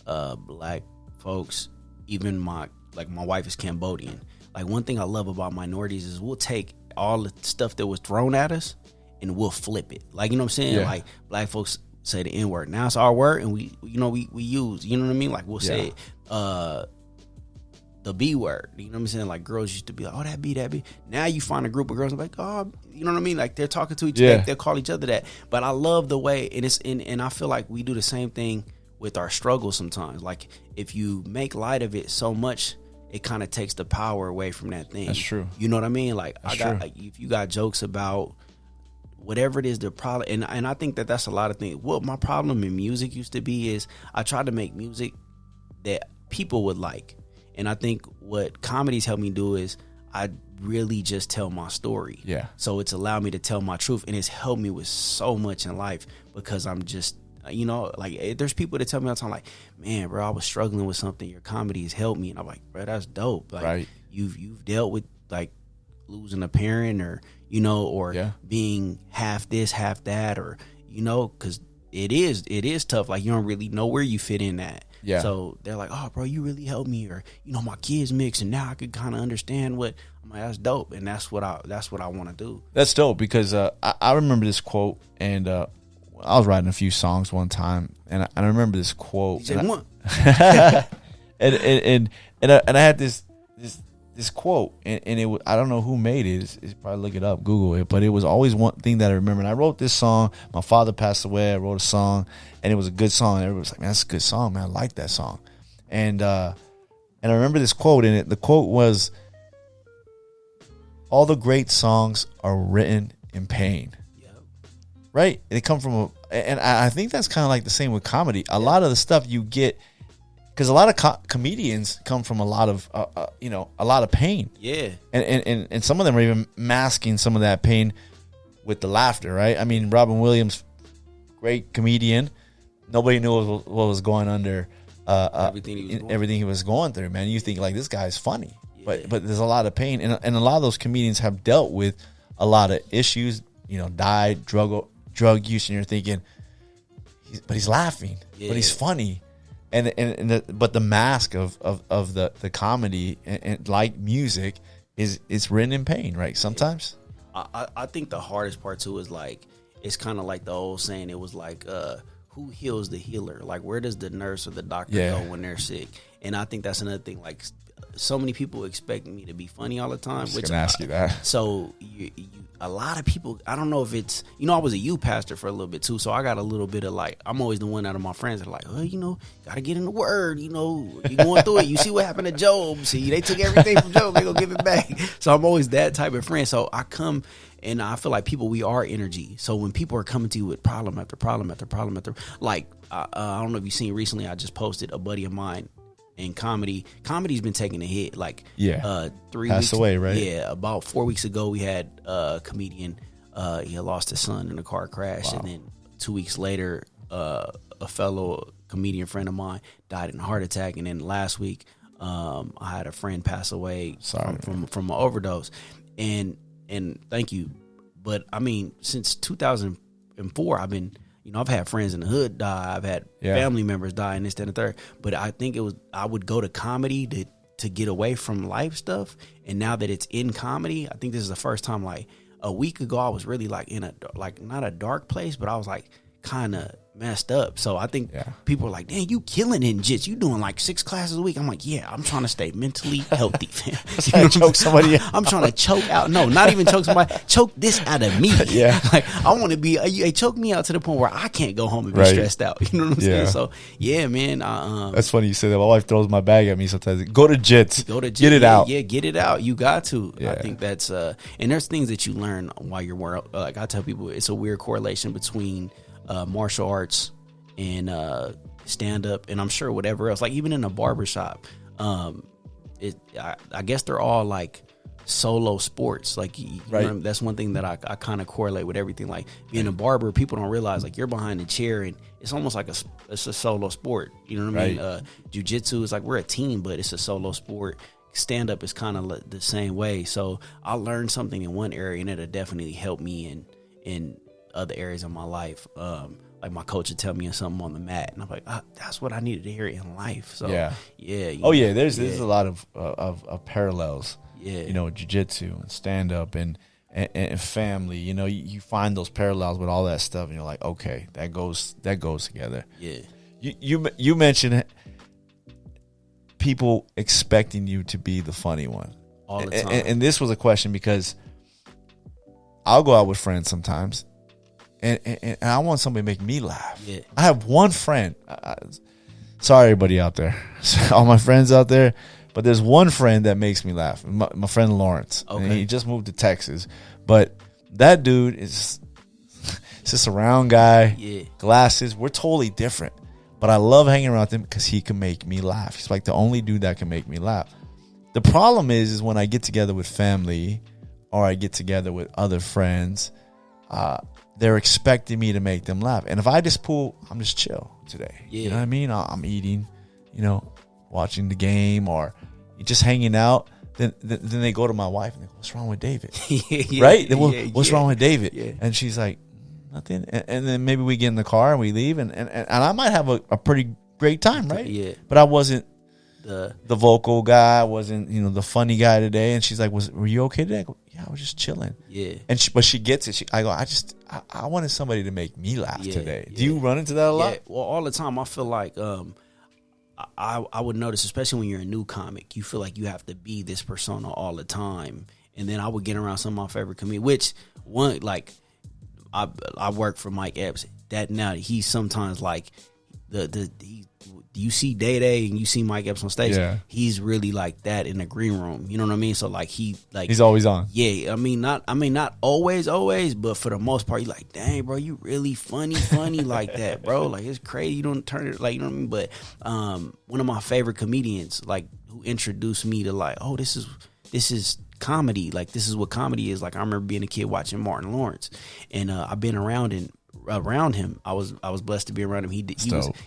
black folks, even my wife is Cambodian. Like one thing I love about minorities is we'll take all the stuff that was thrown at us and we'll flip it. Like, you know what I'm saying? Yeah. Like black folks say the N-word. Now it's our word and we use, you know what I mean? Like we'll say the B word. You know what I'm saying? Like girls used to be like, oh, that B. Now you find a group of girls like, oh, you know what I mean? Like they're talking to each other, they'll call each other that. But I love the way, and I feel like we do the same thing with our struggles sometimes. Like if you make light of it so much, it kind of takes the power away from that thing. That's true. You know what I mean? Like That's like if you got jokes about whatever it is, the problem, and I think that's a lot of things. What my problem in music used to be is I tried to make music that people would like, and I think what comedies helped me do is I really just tell my story. Yeah. So it's allowed me to tell my truth, and it's helped me with so much in life because I'm just. Like there's people that tell me all the time, like, man, bro, I was struggling with something. Your comedy has helped me, and I'm like, bro, that's dope. Like, right. You've dealt with like losing a parent, or being half this, half that, or because it is tough. Like you don't really know where you fit in at. Yeah. So they're like, oh, bro, you really helped me, or my kids mix, and now I could kind of understand what. I'm like, that's dope, and that's what I want to do. That's dope because I remember this quote and. I was writing a few songs one time, and I remember this quote. You said one. and I had this this quote, and I don't know who made it. It's probably look it up, Google it. But it was always one thing that I remember. And I wrote this song. My father passed away. I wrote a song, and it was a good song. And everybody was like, "Man, that's a good song, man. I like that song." And I remember this quote, and the quote was, "All the great songs are written in pain." Yep. Right? And they come from and I think that's kind of like the same with comedy. A lot of the stuff you get. Because a lot of comedians come from a lot of, a lot of pain. Yeah. And some of them are even masking some of that pain with the laughter, right? I mean, Robin Williams, great comedian. Nobody knew what was going under everything he was going through, man. You think, like, this guy's funny. Yeah. But there's a lot of pain. And a lot of those comedians have dealt with a lot of issues, died, drug use. And you're thinking, but he's laughing. Yeah. But he's funny. But the mask of the comedy and like music is written in pain, right? Sometimes. I think the hardest part too is like, it's kind of like the old saying. It was like, who heals the healer? Like, where does the nurse or the doctor go when they're sick? And I think that's another thing. Like, so many people expect me to be funny all the time. I was going to ask you that. So a lot of people, I don't know if it's, I was a youth pastor for a little bit too. So I got a little bit of like, I'm always the one out of my friends that are like, oh, got to get in the word. You going through it. You see what happened to Job. See, they took everything from Job. They going to give it back. So I'm always that type of friend. So I come and I feel like we are energy. So when people are coming to you with problem after problem after problem after, like, I don't know if you've seen recently, I just posted a buddy of mine. And comedy's been taking a hit. Like 3 Passed weeks away, right? Yeah, about 4 weeks ago we had a comedian. He had lost his son in a car crash, and then 2 weeks later, a fellow comedian friend of mine died in a heart attack. And then last week, I had a friend pass away from an overdose. And thank you, but I mean, since 2004, I've been. I've had friends in the hood die. I've had family members die, and this, that, and the third. But I think I would go to comedy to get away from life stuff. And now that it's in comedy, I think this is the first time. Like a week ago, I was really like in not a dark place, but I was like kind of messed up. So I think people are like, "Dang, you killing in jits. You doing like 6 classes a week." I'm like, "Yeah, I'm trying to stay mentally healthy, fam." Trying to choke somebody out. I'm trying to choke out. No, not even choke somebody. Choke this out of me. Yeah. Like, I want to be, choke me out to the point where I can't go home and be stressed out. You know what I'm saying? So, yeah, man. That's funny you say that. My wife throws my bag at me sometimes. Go to jits. Get it out. Yeah, get it out. You got to. Yeah. I think that's, and there's things that you learn while you're working. Like I tell people, it's a weird correlation between martial arts and stand up, and I'm sure whatever else, like even in a barbershop, I guess they're all like solo sports. Like that's one thing that I kind of correlate with everything. Like being a barber, people don't realize like you're behind the chair, and it's almost like it's a solo sport. You know what I mean? Jiu-jitsu is like we're a team, but it's a solo sport. Stand up is kind of the same way. So I learned something in one area, and it'll definitely help me in other areas of my life. Like my coach would tell me something on the mat, and I'm like, that's what I needed to hear in life. So there's a lot of parallels. Yeah, jiu-jitsu and stand up and family. You find those parallels with all that stuff, and you're like, okay, that goes together. Yeah. You mentioned people expecting you to be the funny one all the time, and this was a question because I'll go out with friends sometimes. And I want somebody to make me laugh. Yeah. I have one friend. Sorry, everybody out there. All my friends out there. But there's one friend that makes me laugh. My friend Lawrence. Okay. And he just moved to Texas. But that dude is just a round guy. Yeah. Glasses. We're totally different. But I love hanging around with him because he can make me laugh. He's like the only dude that can make me laugh. The problem is when I get together with family or I get together with other friends, they're expecting me to make them laugh. And if I just I'm just chill today. Yeah. You know what I mean? I'm eating, watching the game or just hanging out. Then they go to my wife and they go, "What's wrong with David?" Right? What's wrong with David? Yeah. And she's like, "Nothing." And then maybe we get in the car and we leave and I might have a pretty great time, right? Yeah. But I wasn't the vocal guy. I wasn't, the funny guy today. And she's like, "Were you okay today?" I go, "Yeah, I was just chilling." Yeah. But she gets it. I go, I wanted somebody to make me laugh today. Do you run into that a lot? Yeah. Well, all the time. I feel like I would notice, especially when you're a new comic, you feel like you have to be this persona all the time. And then I would get around some of my favorite comedians, which one, like, I work for Mike Epps. That now he's sometimes like you see Day Day and you see Mike Epps on stage. Yeah. He's really like that in the green room. You know what I mean? So like he's always on. Yeah, I mean not always, but for the most part, you're like, dang, bro, you really funny like that, bro. Like it's crazy. You don't turn it like, you know what I mean? But one of my favorite comedians, like, who introduced me to like, oh, this is comedy. Like, this is what comedy is. Like, I remember being a kid watching Martin Lawrence, and I've been around him. I was blessed to be around him. He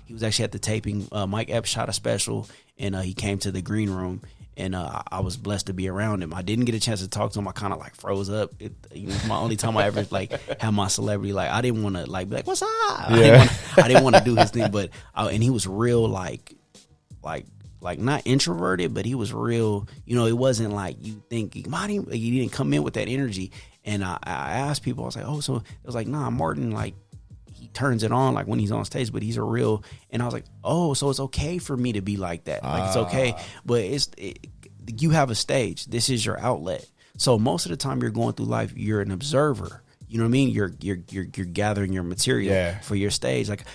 was actually at the taping. Mike Epps shot a special, and he came to the green room, and I was blessed to be around him. I didn't get a chance to talk to him. I kind of like froze up. It's my only time I ever like had my celebrity. Like, I didn't want to like be like, what's up? Yeah. I didn't want to do his thing, but and he was real like not introverted, but he was real. You know, it wasn't like you think he didn't come in with that energy. And I asked people, I was like, oh, so it was like, nah, Martin, like, he turns it on like when he's on stage, but he's a real. And I was like, oh, so it's okay for me to be like that. Like, it's okay, but you have a stage. This is your outlet. So most of the time you're going through life, you're an observer. You know what I mean? You're gathering your material for your stage. Like,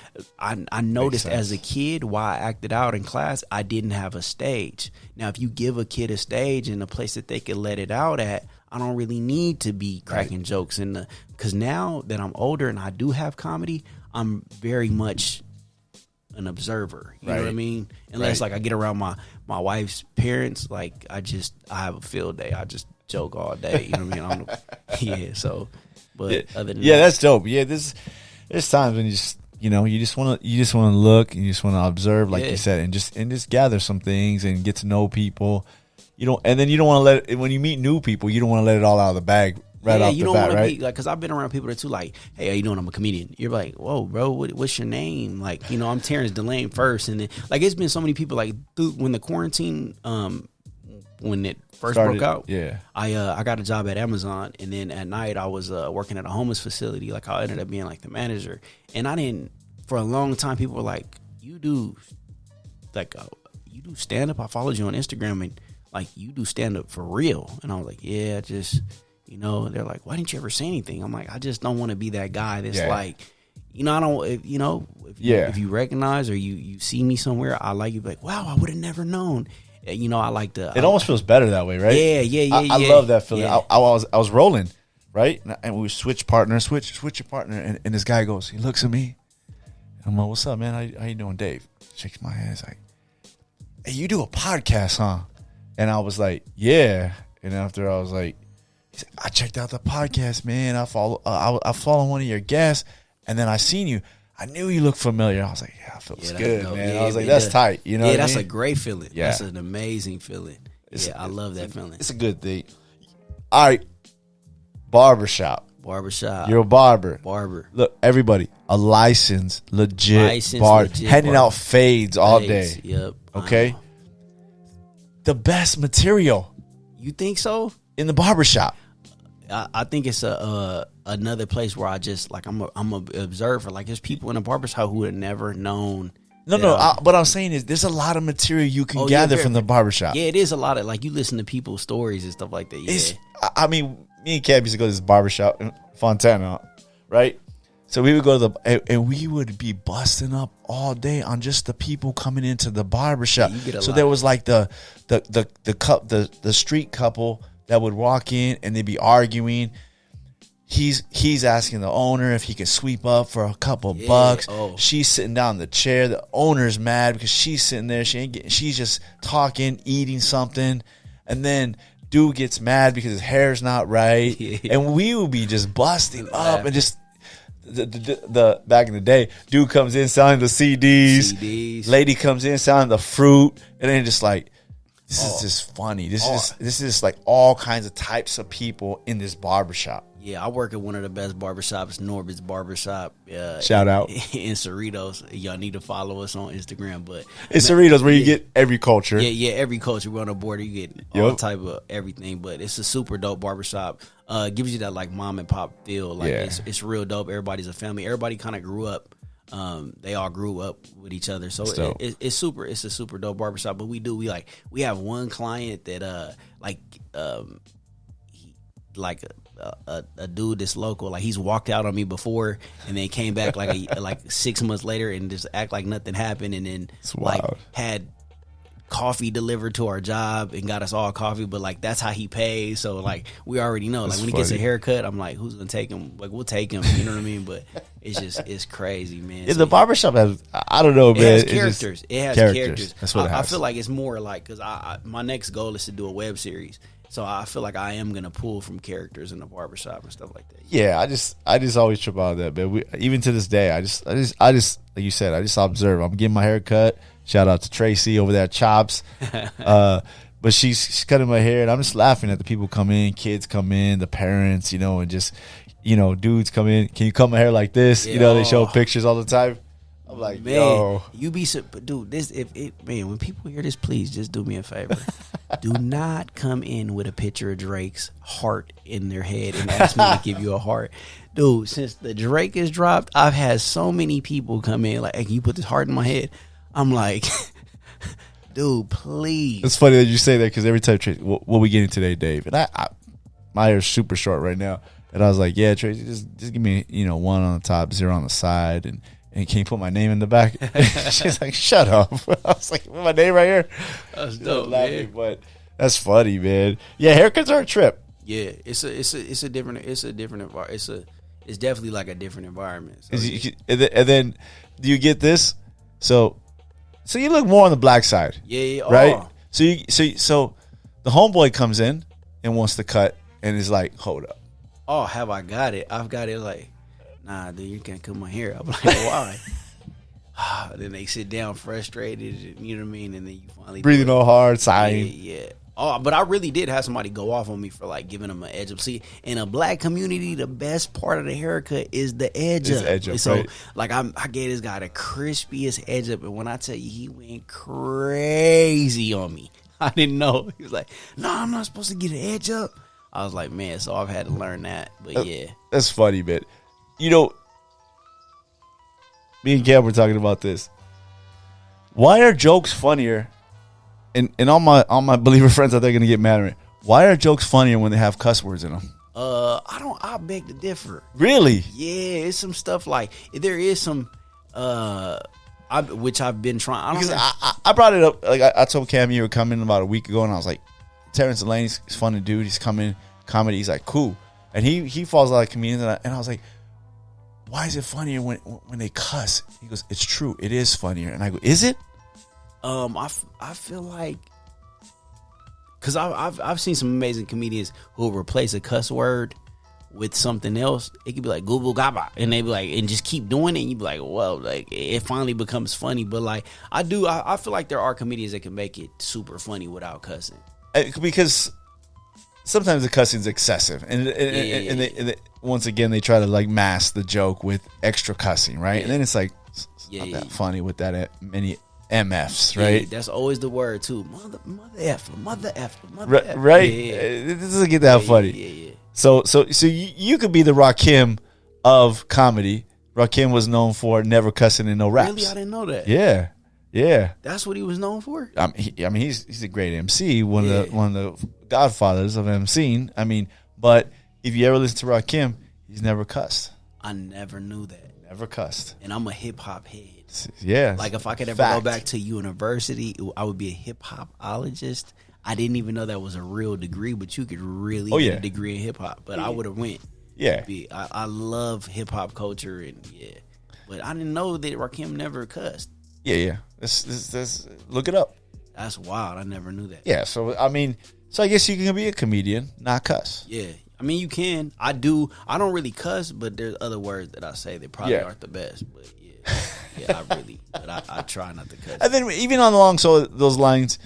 I noticed as a kid, why I acted out in class, I didn't have a stage. Now, if you give a kid a stage and a place that they could let it out at, I don't really need to be cracking jokes because now that I'm older and I do have comedy, I'm very much an observer. You know what I mean? Unless like I get around my wife's parents, like I have a field day. I just joke all day. You know what I mean? Yeah. So. But other than that, that's dope. Yeah, there's times when you just want to look and you just want to observe, like you said, and just gather some things and get to know people. You don't want to let it, when you meet new people, you don't want to let it all out of the bag right off the bat, right? You don't want to be like, because I've been around people that too, like, hey, how you doing? I'm a comedian. You're like, whoa, bro, what's your name? Like, I'm Terrence DeLane first, and then like it's been so many people like when the quarantine when it first broke out, I got a job at Amazon, and then at night I was working at a homeless facility. Like, I ended up being like the manager, and I didn't, for a long time, people were like, you do stand up? I followed you on Instagram, and like, you do stand up for real? And I was like, yeah, just, they're like, why didn't you ever say anything? I'm like, I just don't want to be that guy that's like, I don't, if you recognize or you see me somewhere, I like you, like, wow, I would have never known. I like to. It almost feels better that way, right? Yeah. I love that feeling. Yeah. I was rolling, right, and we switch partner, switch your partner, and this guy goes, he looks at me, and I'm like, "What's up, man? How you doing, Dave?" Shakes my hand, he's like, "Hey, you do a podcast, huh?" And I was like, "Yeah." And after I was like, he said, "I checked out the podcast, man. I follow one of your guests, and then I seen you. I knew you looked familiar." I was like, yeah, it feels good, man. I was like, that's tight. You know what I that's mean? a great feeling. Yeah. That's an amazing feeling. I love that feeling. It's a good thing. All right. Barbershop. You're a barber. Look, everybody, a licensed, legit barber. Handing out fades all day. Yep. Okay? The best material. You think so? In the barbershop. I think it's another place where I just like I'm a observer. Like, there's people in a barbershop who would have never known. What I'm saying is there's a lot of material you can gather from the barbershop. Yeah, it is a lot of, like, you listen to people's stories and stuff like that. Yeah. I mean, me and Cab used to go to this barbershop in Fontana, right? So we would go to and we would be busting up all day on just the people coming into the barbershop. So there was like the street couple that would walk in and they'd be arguing. He's asking the owner if he can sweep up for a couple bucks. She's sitting down in the chair. The owner's mad because she's sitting there. She's just talking, eating something, and then dude gets mad because his hair's not right. And we would be just busting up and just the back in the day, dude comes in selling the CDs. Lady comes in selling the fruit, and then just like, this is just funny. This is like all kinds of types of people in this barbershop. Yeah, I work at one of the best barbershops, Norbert's Barbershop. Shout out. In Cerritos. Y'all need to follow us on Instagram. But it's Cerritos where you get every culture. Yeah, every culture. We're on the border. You get all type of everything. But it's a super dope barbershop. Gives you that like mom and pop feel. Like it's real dope. Everybody's a family. Everybody kind of grew up They all grew up with each other, so dope. it's a super dope barbershop. But we have one client that a dude that's local, like he's walked out on me before and then came back like 6 months later and just act like nothing happened, and then like had coffee delivered to our job and got us all coffee, but like that's how he pays. So like we already know, like when he gets a haircut, I'm like, who's gonna take him? Like we'll take him, you know what I mean? But it's crazy, man. Yeah, the barbershop has, I don't know, man. It has characters. It has characters. That's what it has. I feel like it's more like, because my next goal is to do a web series. So I feel like I am gonna pull from characters in the barbershop and stuff like that. Yeah, I just always trip out of that, man. Even to this day, I just like you said, I just observe. I'm getting my hair cut. Shout out to Tracy over there at Chops. But she's cutting my hair, and I'm just laughing at the people come in, kids come in, the parents, and just, dudes come in. Can you cut my hair like this? Yeah. They show pictures all the time. I'm like, man, yo. you be so, but dude, when people hear this, please just do me a favor. Do not come in with a picture of Drake's heart in their head and ask me to give you a heart. Dude, since the Drake is dropped, I've had so many people come in like, hey, can you put this heart in my head? I'm like, dude, please. It's funny that you say that, because every time, Tracy, what we getting today, Dave? And my hair's super short right now. And I was like, yeah, Tracy, just give me, 1 on the top, 0 on the side, and can you put my name in the back? She's like, shut up. I was like, my name right here. That's dope, man. But that's funny, man. Yeah, haircuts are a trip. Yeah, it's definitely like a different environment. So, and then do you get this? So you look more on the black side. Yeah. Right? Oh. So the homeboy comes in and wants to cut and is like, hold up. Oh, have I got it? I've got it like, nah, dude, you can't cut my hair. I'm like, why? Then they sit down frustrated, you know what I mean? And then you finally breathing all hard, sighing. Yeah. Oh, but I really did have somebody go off on me for like giving them an edge up. See, in a black community, the best part of the haircut is the edge up. So, right. like, I gave this guy the crispiest edge up, and when I tell you, he went crazy on me. I didn't know. He was like, "No, I'm not supposed to get an edge up." I was like, "Man," so I've had to learn that. But yeah, that's funny, man. Me and Cam were talking about this. Why are jokes funnier? And all my believer friends out there are gonna get mad at me. Why are jokes funnier when they have cuss words in them? I beg to differ. Really? Yeah, it's some stuff like there is some which I've been trying. I brought it up. Like I told Cam you were coming about a week ago, and I was like, Terrence DeLane, he's a funny dude. He's coming comedy. He's like cool, and he falls like a comedian. And I was like, why is it funnier when they cuss? He goes, it's true. It is funnier. And I go, is it? I feel like, because I've seen some amazing comedians who replace a cuss word with something else. It could be like "google gaba," and they be like, and just keep doing it. And you be like, well, like it finally becomes funny. But like I feel like there are comedians that can make it super funny without cussing. Because sometimes the cussing is excessive, and they, once again they try to like mask the joke with extra cussing, right? Yeah. And then it's like not that funny with that many MFs, right? Yeah, that's always the word too. Mother F. Right? Yeah. It doesn't get that funny. Yeah. So you could be the Rakim of comedy. Rakim was known for never cussing in no raps. Really, I didn't know that. Yeah. That's what he was known for. He's a great MC, one of the godfathers of MCing. But if you ever listen to Rakim, he's never cussed. I never knew that. Never cussed. And I'm a hip hop head. Yeah. Like if I could ever go back to university, I would be a hip hopologist. I didn't even know that was a real degree, but you could really get a degree in hip hop. But I would have went. Yeah. I love hip hop culture but I didn't know that Rakim never cussed. Yeah. This look it up. That's wild. I never knew that. Yeah. So I guess you can be a comedian, not cuss. Yeah. You can. I do. I don't really cuss, but there's other words that I say that probably aren't the best. But I try not to cuss. And then even on along those lines,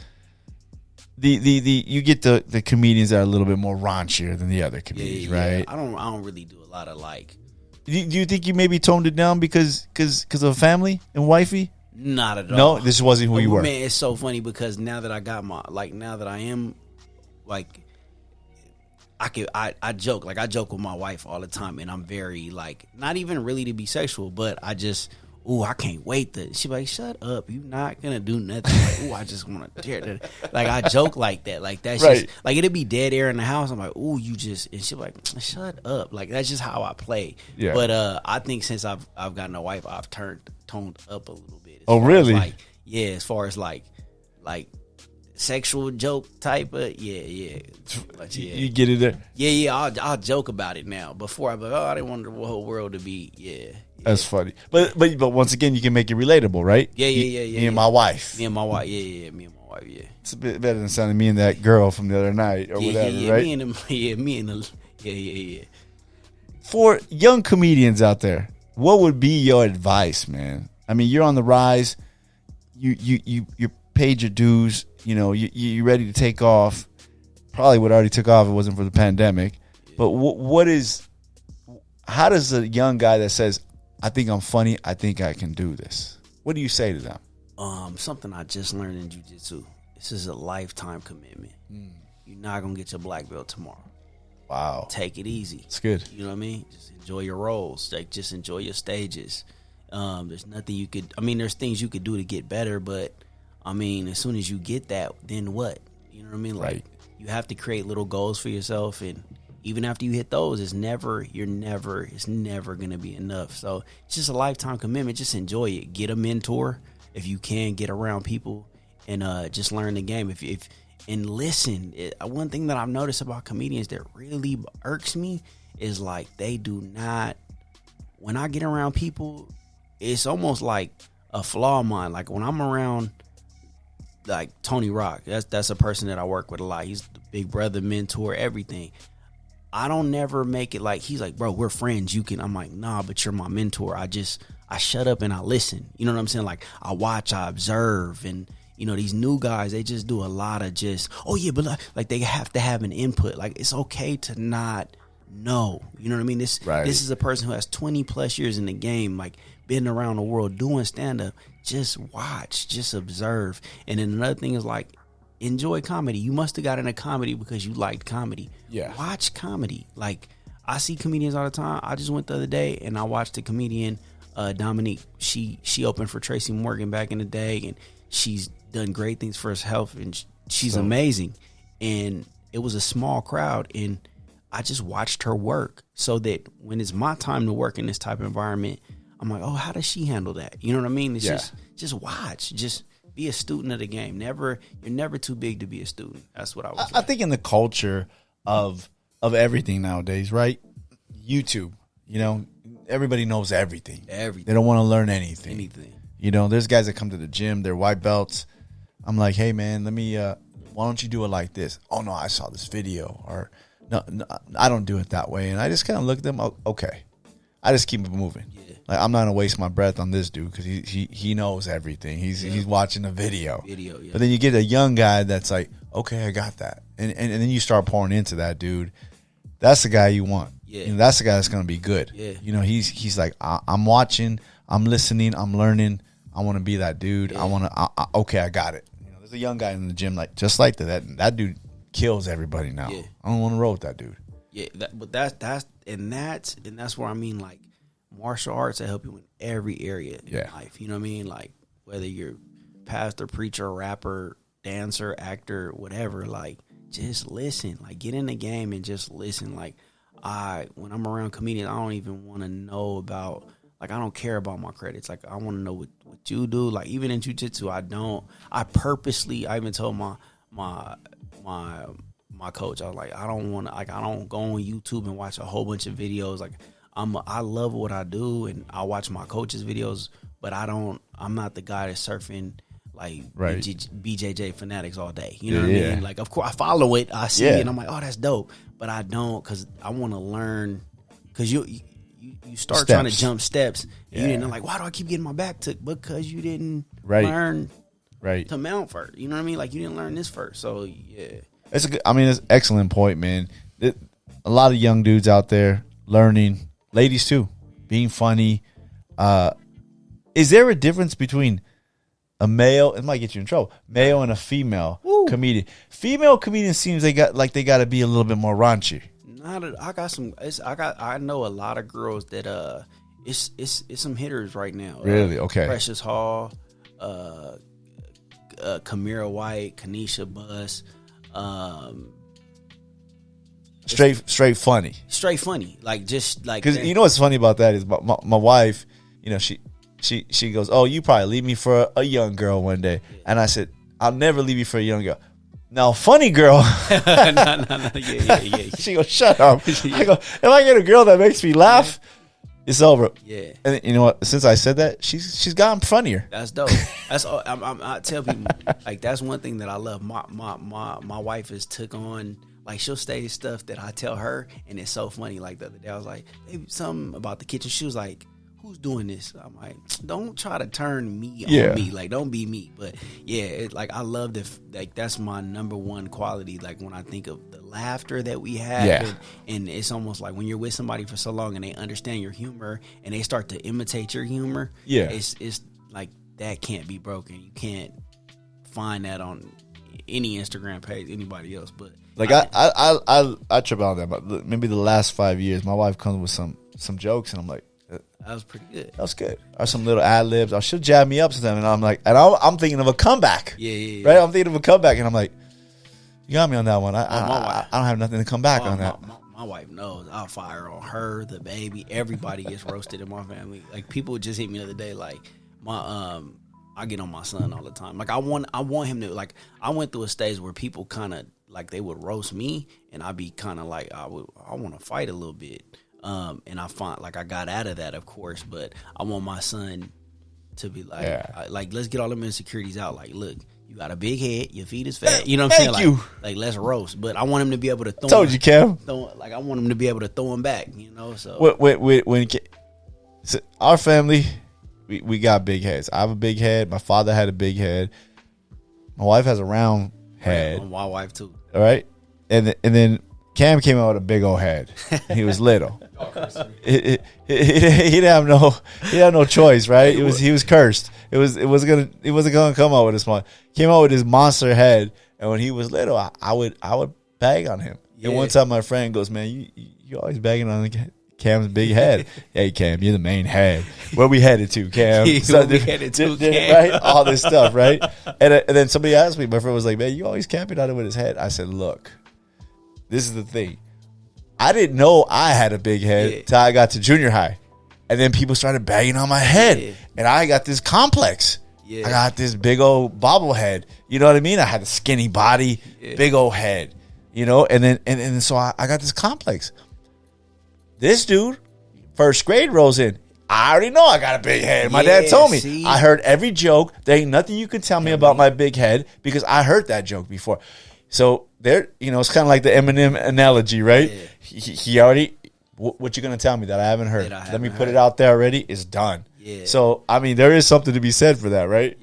the you get the comedians that are a little bit more raunchier than the other comedians, right? I don't really do a lot of like. Do you think you maybe toned it down because of family and wifey? Not at all. No, this wasn't who you were. Man, it's so funny because now that I am like. I joke with my wife all the time, and I'm very like not even really to be sexual, but I just ooh, I can't wait to. She like, shut up, you not gonna do nothing. Like, ooh, I just want to tear that. Like I joke like that. Like that's Right. just like it'd be dead air in the house. I'm like, ooh, you just, and she like, shut up. Like that's just how I play. Yeah. But I think since I've gotten a wife, I've toned up a little bit. As Oh, far really? as like, yeah, as far as like sexual joke type of yeah. But yeah. You get it there. Yeah, I'll joke about it now. Before I'm like, oh, I didn't want the whole world to be, yeah. That's funny. But once again, you can make it relatable, right? Yeah. Me and my wife. Me and my wife, yeah. Me and my wife, yeah. It's a bit better than sounding me and that girl from the other night or whatever, right? Yeah. For young comedians out there, what would be your advice, man? I mean, you're on the rise. You paid your dues. You know, you're ready to take off. Probably would already took off if it wasn't for the pandemic. But how does a young guy that says, I think I'm funny, I think I can do this, what do you say to them? Something I just learned in jiu-jitsu. This is a lifetime commitment. You're not going to get your black belt tomorrow. Wow. Take it easy. It's good. You know what I mean? Just enjoy your roles. Like, just enjoy your stages. There's nothing you could, I mean, there's things you could do to get better, but I mean, as soon as you get that, then what? You know what I mean? Like, Right. You have to create little goals for yourself, and even after you hit those, it's never going to be enough. So it's just a lifetime commitment. Just enjoy it. Get a mentor if you can. Get around people and just learn the game. And listen. One thing that I've noticed about comedians that really irks me is like they do not. When I get around people, it's almost like a flaw of mine. Like when I'm around, like Tony Rock, that's a person that I work with a lot. He's the big brother, mentor, everything. I don't never make it like he's like, bro, we're friends. I'm like, nah, but you're my mentor. I shut up and I listen. You know what I'm saying? Like I watch, I observe, and you know these new guys, they just do a lot of just, oh yeah, but like they have to have an input. Like it's okay to not know. You know what I mean? This is a person who has 20 plus years in the game, like been around the world doing stand up. Just watch, just observe. And then another thing is like, enjoy comedy. You must have got into comedy because you liked comedy. Yeah. Watch comedy. Like, I see comedians all the time. I just went the other day and I watched a comedian, Dominique. She opened for Tracy Morgan back in the day, and she's done great things for herself, and she's amazing. And it was a small crowd, and I just watched her work, so that when it's my time to work in this type of environment, I'm like, oh, how does she handle that? You know what I mean? It's just watch. Just be a student of the game. You're never too big to be a student. That's what I was. I think in the culture of everything nowadays, right? YouTube, you know, everybody knows everything. Everything. They don't want to learn anything. Anything. You know, there's guys that come to the gym, they're white belts. I'm like, hey man, let me. Why don't you do it like this? Oh no, I saw this video, or no, I don't do it that way. And I just kind of look at them. Okay, I just keep it moving. Yeah. Like I'm not gonna waste my breath on this dude because he knows everything. He's watching a video. Yeah. But then you get a young guy that's like, okay, I got that, and then you start pouring into that dude. That's the guy you want. Yeah. You know, that's the guy that's gonna be good. Yeah. You know, he's like, I'm watching, I'm listening, I'm learning. I want to be that dude. Yeah. Okay, I got it. You know, there's a young guy in the gym like just like that. That dude kills everybody now. Yeah. I don't want to roll with that dude. Yeah, that's where I mean, like, martial arts that help you in every area in life. You know what I mean? Like, whether you're pastor, preacher, rapper, dancer, actor, whatever, like, just listen. Like, get in the game and just listen. Like, when I'm around comedians, I don't even want to know about, like, I don't care about my credits. Like, I want to know what you do. Like, even in jiu-jitsu, I even told my coach, I was like, I don't want to, like, I don't go on YouTube and watch a whole bunch of videos. Like, I love what I do, and I watch my coach's videos, but I'm not the guy that's surfing like BJJ fanatics all day. You know what I mean? Like, of course I follow it, I see it, and I'm like, oh, that's dope. But I don't, because I want to learn, because you start trying to jump steps, and you didn't know, like, why do I keep getting my back took? Because you didn't learn to mount first. You know what I mean? Like, you didn't learn this first. So yeah. It's an excellent point, man. A lot of young dudes out there learning, ladies too, being funny. Is there a difference between a male? It might get you in trouble. Male and a female comedian. Female comedians seems they got to be a little bit more raunchy. I know a lot of girls that it's some hitters right now. Really? Okay. Precious Hall, Kamira White, Kanisha Buss, straight funny. Straight funny, like just like because you know what's funny about that is my wife. You know she goes, oh, you probably leave me for a young girl one day, and I said, I'll never leave you for a young girl. Now, funny girl. no. Yeah. She goes, shut up. I go, if I get a girl that makes me laugh, it's over. Yeah. And you know what? Since I said that, she's gotten funnier. That's dope. That's all. I tell people, like, that's one thing that I love. My wife has took on, like, she'll say stuff that I tell her, and it's so funny. Like, the other day, I was like, hey, something about the kitchen. She was like, who's doing this? I'm like, don't try to turn me on me. Like, don't be me. But yeah, like, I love like, that's my number one quality. Like, when I think of the laughter that we have, and it's almost like when you're with somebody for so long and they understand your humor and they start to imitate your humor. Yeah, it's like that can't be broken. You can't find that on any Instagram page, anybody else. But like, I trip out on that. But maybe the last 5 years, my wife comes with some jokes, and I'm like, that was pretty good. That was good. Or some little ad libs. Or she'll jab me up to them, and I'm like, and I'm thinking of a comeback. Yeah. Right? I'm thinking of a comeback, and I'm like, you got me on that one. I don't have nothing to come back on that. My wife knows. I'll fire on her, the baby. Everybody gets roasted in my family. Like, people just hit me the other day. Like, I get on my son all the time. Like, I want him to, like, I went through a stage where people kind of like they would roast me, and I'd be kind of like I want to fight a little bit. And I find, like, I got out of that, of course, but I want my son to be like, like, let's get all them insecurities out. Like, look, you got a big head, your feet is fat. You know what I'm saying? Like, let's roast. But I want him to be able to throw. Told you, Cam. Like, I want him to be able to throw him back. You know, so so our family, we got big heads. I have a big head. My father had a big head. My wife has a round head. My wife too. All right, and then Cam came out with a big old head. He was little. He didn't have no choice, right? He was cursed. It wasn't gonna come out with a small. Came out with his monster head, and when he was little, I would bag on him. Yeah. And one time my friend goes, "Man, you always bagging on Cam's big head." Hey, Cam, you're the main head. Where we headed to, Cam? Right? All this stuff, right? And then somebody asked me. My friend was like, "Man, you always camping on it with his head." I said, "Look, this is the thing. I didn't know I had a big head till I got to junior high. And then people started bagging on my head. Yeah. And I got this complex. Yeah. I got this big old bobblehead. You know what I mean? I had a skinny body, big old head. You know? And then so I got this complex. This dude, first grade, rolls in. I already know I got a big head. My dad told me. See? I heard every joke. There ain't nothing you can tell me about my big head because I heard that joke before. So there, you know, it's kind of like the Eminem analogy, right? Yeah. He already, what you going to tell me that I haven't heard? Let me put it out there already. It's done. Yeah. So, I mean, there is something to be said for that, right?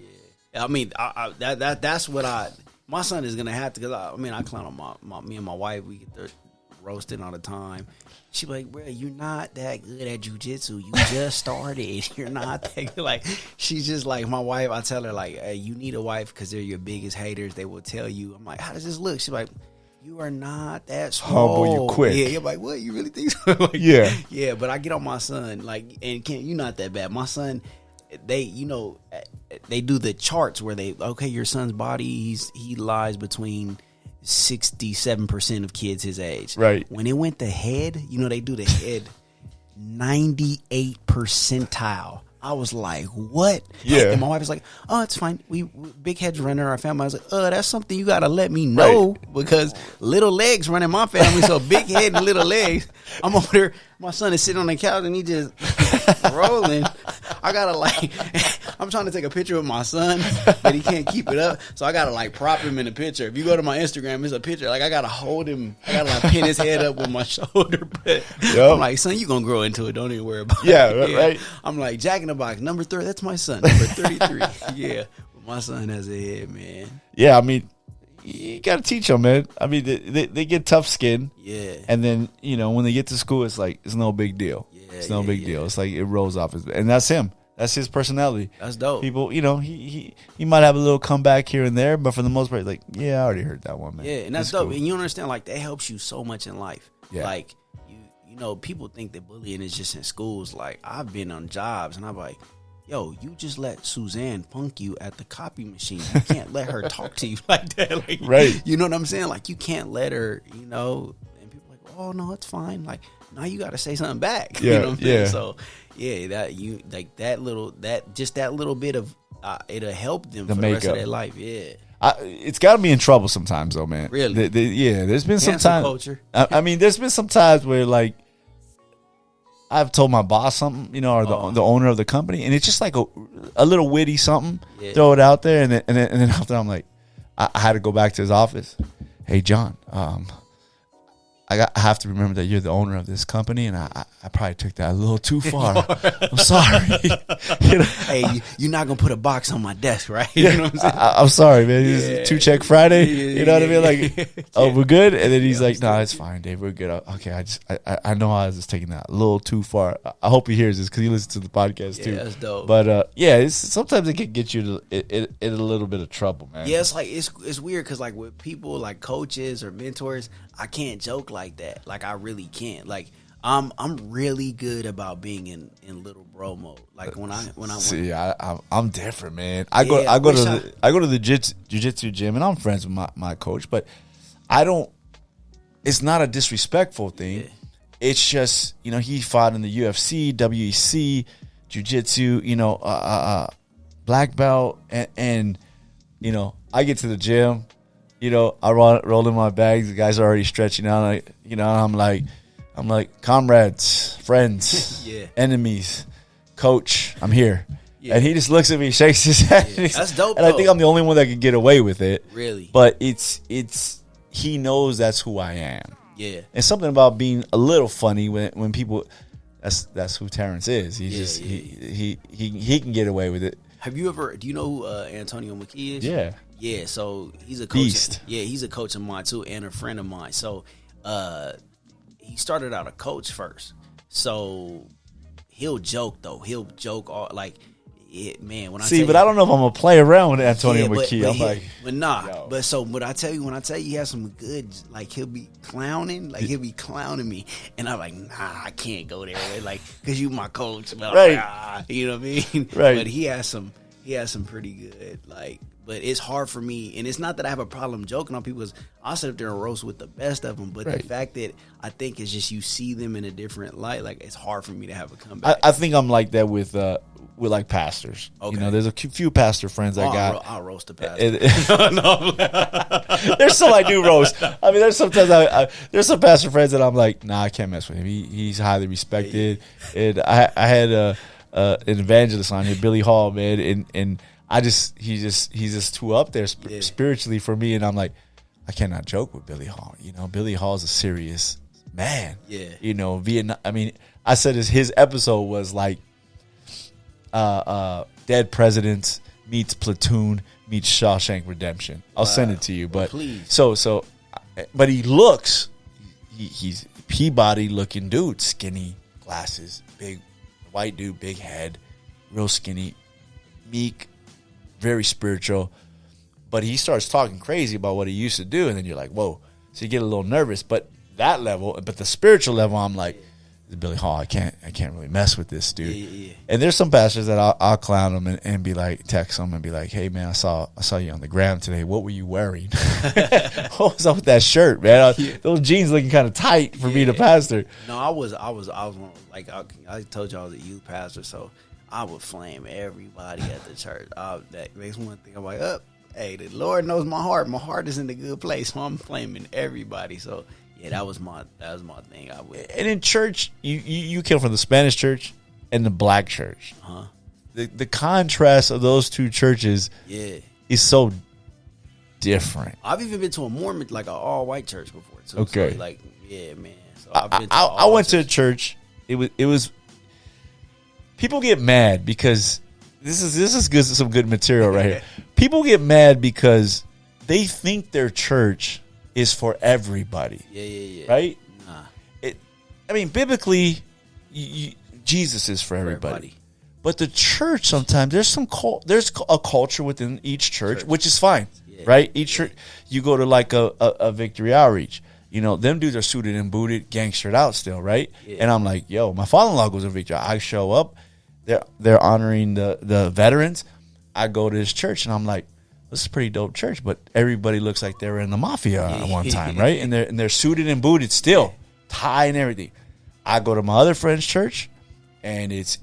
Yeah. I mean, that's what my son is going to have to, because I clown on me and my wife. We get roasted all the time. She be like, bro, you're not that good at jiu-jitsu. You just started. You're not that good. Like, she's just like, my wife, I tell her, like, hey, you need a wife because they're your biggest haters. They will tell you. I'm like, how does this look? She's like, you are not that small. Humble, you quick. Yeah, you're like, what? You really think so? Like, yeah, but I get on my son, like, and you're not that bad. My son, they do the charts where your son's body, he lies between 67% of kids his age. Right. When it went to head, they do the head 98 percentile. I was like, what? Yeah. And my wife was like, oh, it's fine. We big heads run in our family. I was like, that's something you got to let me know because little legs run in my family. So big head and little legs. I'm over there. My son is sitting on the couch and he just rolling. I got to I'm trying to take a picture of my son, but he can't keep it up. So I got to prop him in the picture. If you go to my Instagram, it's a picture. Like I got to hold him. I got to pin his head up with my shoulder. But I'm like, son, you going to grow into it. Don't even worry about it. Yeah, right. I'm like, Jack in the Box, number 30. That's my son, number 33. Yeah. But my son has a head, man. Yeah, I mean, you got to teach them, man. I mean, they get tough skin. Yeah. And then, when they get to school, it's like, it's no big deal. Yeah, it's no big deal. It's like it rolls off his, and that's him. That's his personality. That's dope. People, he might have a little comeback here and there, but for the most part, like, I already heard that one, man. Yeah, and that's dope. Cool. And you understand, like, that helps you so much in life. Yeah. Like, you know, people think that bullying is just in schools. Like, I've been on jobs, and I'm like, yo, you just let Suzanne punk you at the copy machine. You can't let her talk to you like that. Like, Right. You know what I'm saying? Like, you can't let her, you know, and people are like, oh, no, it's fine. Like, now you got to say something back. Yeah, You know what I'm saying? yeah. So, yeah, that little bit of, it'll help them for the rest of their life. Yeah. It's got to be in trouble sometimes, though, man. Really? Yeah, there's been some Cancel times. culture. I mean, there's been some times where, like, I've told my boss something, you know, or the owner of the company, and it's just like a little witty something. Yeah. Throw it out there, and then after I'm like, I had to go back to his office. Hey, John, I have to remember that you're the owner of this company, and I probably took that a little too far. I'm sorry. You know? Hey, you're not gonna put a box on my desk, right? You know what I'm saying? I'm sorry, man. It's Yeah. 2-check Friday. Yeah, You know what I mean? yeah. Like, oh, we're good. And then he's like, "No, it's fine, Dave. We're good." Okay, I know I was just taking that a little too far. I hope he hears this because he listens to the podcast too. Yeah, that's dope. But yeah, sometimes it can get you in a little bit of trouble, man. Yeah, it's like it's weird because like with people like coaches or mentors, I can't joke like that. Like I really can't. Like I'm really good about being in little bro mode. Like when I See, I'm different, man. I go to the jiu-jitsu gym, and I'm friends with my coach, but I don't. It's not a disrespectful thing. Yeah. It's just, you know, he fought in the UFC, WEC, jiu-jitsu, you know, black belt, and you know, I get to the gym, you know, I roll in my bags. The guys are already stretching out. Like, you know, I'm like, comrades, friends, Yeah. enemies, coach, I'm here. Yeah. And he just looks at me, shakes his head. Yeah. That's dope, And I though. think I'm the only one that can get away with it. Really? But it's he knows that's who I am. Yeah. And something about being a little funny when people, that's who Terrence is. He just he can get away with it. Have you ever? Do you know who Antonio McKee is? Yeah. Yeah. So he's a coach. Beast. Yeah, he's a coach of mine too, and a friend of mine. So he started out a coach first. So he'll joke though. He'll joke all like. Man, when I See, but I don't know if I'm gonna play around with Antonio but McKee. nah. yo. But so, when I tell you he has some good, like he'll be clowning, me, and I'm like, nah, I can't go there, like, cause you my coach, but Right. you know what I mean, Right. But he has some pretty good, like, but it's hard for me, and it's not that I have a problem joking on people, because I'll sit up there and roast with the best of them, but Right. the fact that I think it's just you see them in a different light, like it's hard for me to have a comeback. I think I'm like that with like pastors. Okay. You know, there's a few pastor friends I got. I'll roast the pastor. There's some I do roast. I mean, there's sometimes there's some pastor friends that I'm like, nah, I can't mess with him. He's highly respected. And I had an evangelist on here, Billy Hall, man, and he's just too up there spiritually for me, and I'm like, I cannot joke with Billy Hall. You know, Billy Hall's a serious man. Yeah. You know, Vietnam. I mean, I said his episode was like, Dead Presidents meets Platoon meets Shawshank Redemption. I'll send it to you, but Please. so but he looks, he's Peabody looking dude, skinny, glasses, big white dude, big head, real skinny, meek, very spiritual. But he starts talking crazy about what he used to do, and then you're like, whoa. So you get a little nervous. But that level, but the spiritual level, I'm like, Billy Hall, I can't really mess with this dude. Yeah. And there's some pastors that I'll clown them and be like, text them and be like, hey man, I saw you on the ground today. What were you wearing? What was up with that shirt, man? Those jeans looking kind of tight for me to pastor. No, I was one, like I told you I was a youth pastor, so I would flame everybody at the church. That makes one thing. I'm like, hey, the Lord knows my heart. My heart is in a good place, so I'm flaming everybody. So yeah, that was my thing. I would. And in church, you came from the Spanish church and the black church. Uh-huh. The contrast of those two churches is so different. I've even been to a Mormon, like an all white church before too. Okay. So like, yeah, man. So I've been. I went to a church. It was. People get mad because this is good, some good material right here. People get mad because they think their church is for everybody. Yeah. Right? Nah. I mean, biblically, Jesus is for everybody. But the church, sometimes there's a culture within each church, which is fine, right? Each church, you go to like a Victory Outreach, You know, them dudes are suited and booted, gangstered out still, right? Yeah. And I'm like, yo, my father-in-law goes to Victory. I show up, they're honoring the veterans. I go to this church, and I'm like, this is a pretty dope church, but everybody looks like they were in the mafia at one time, right? And they're suited and booted still, tie and everything. I go to my other friend's church, and it's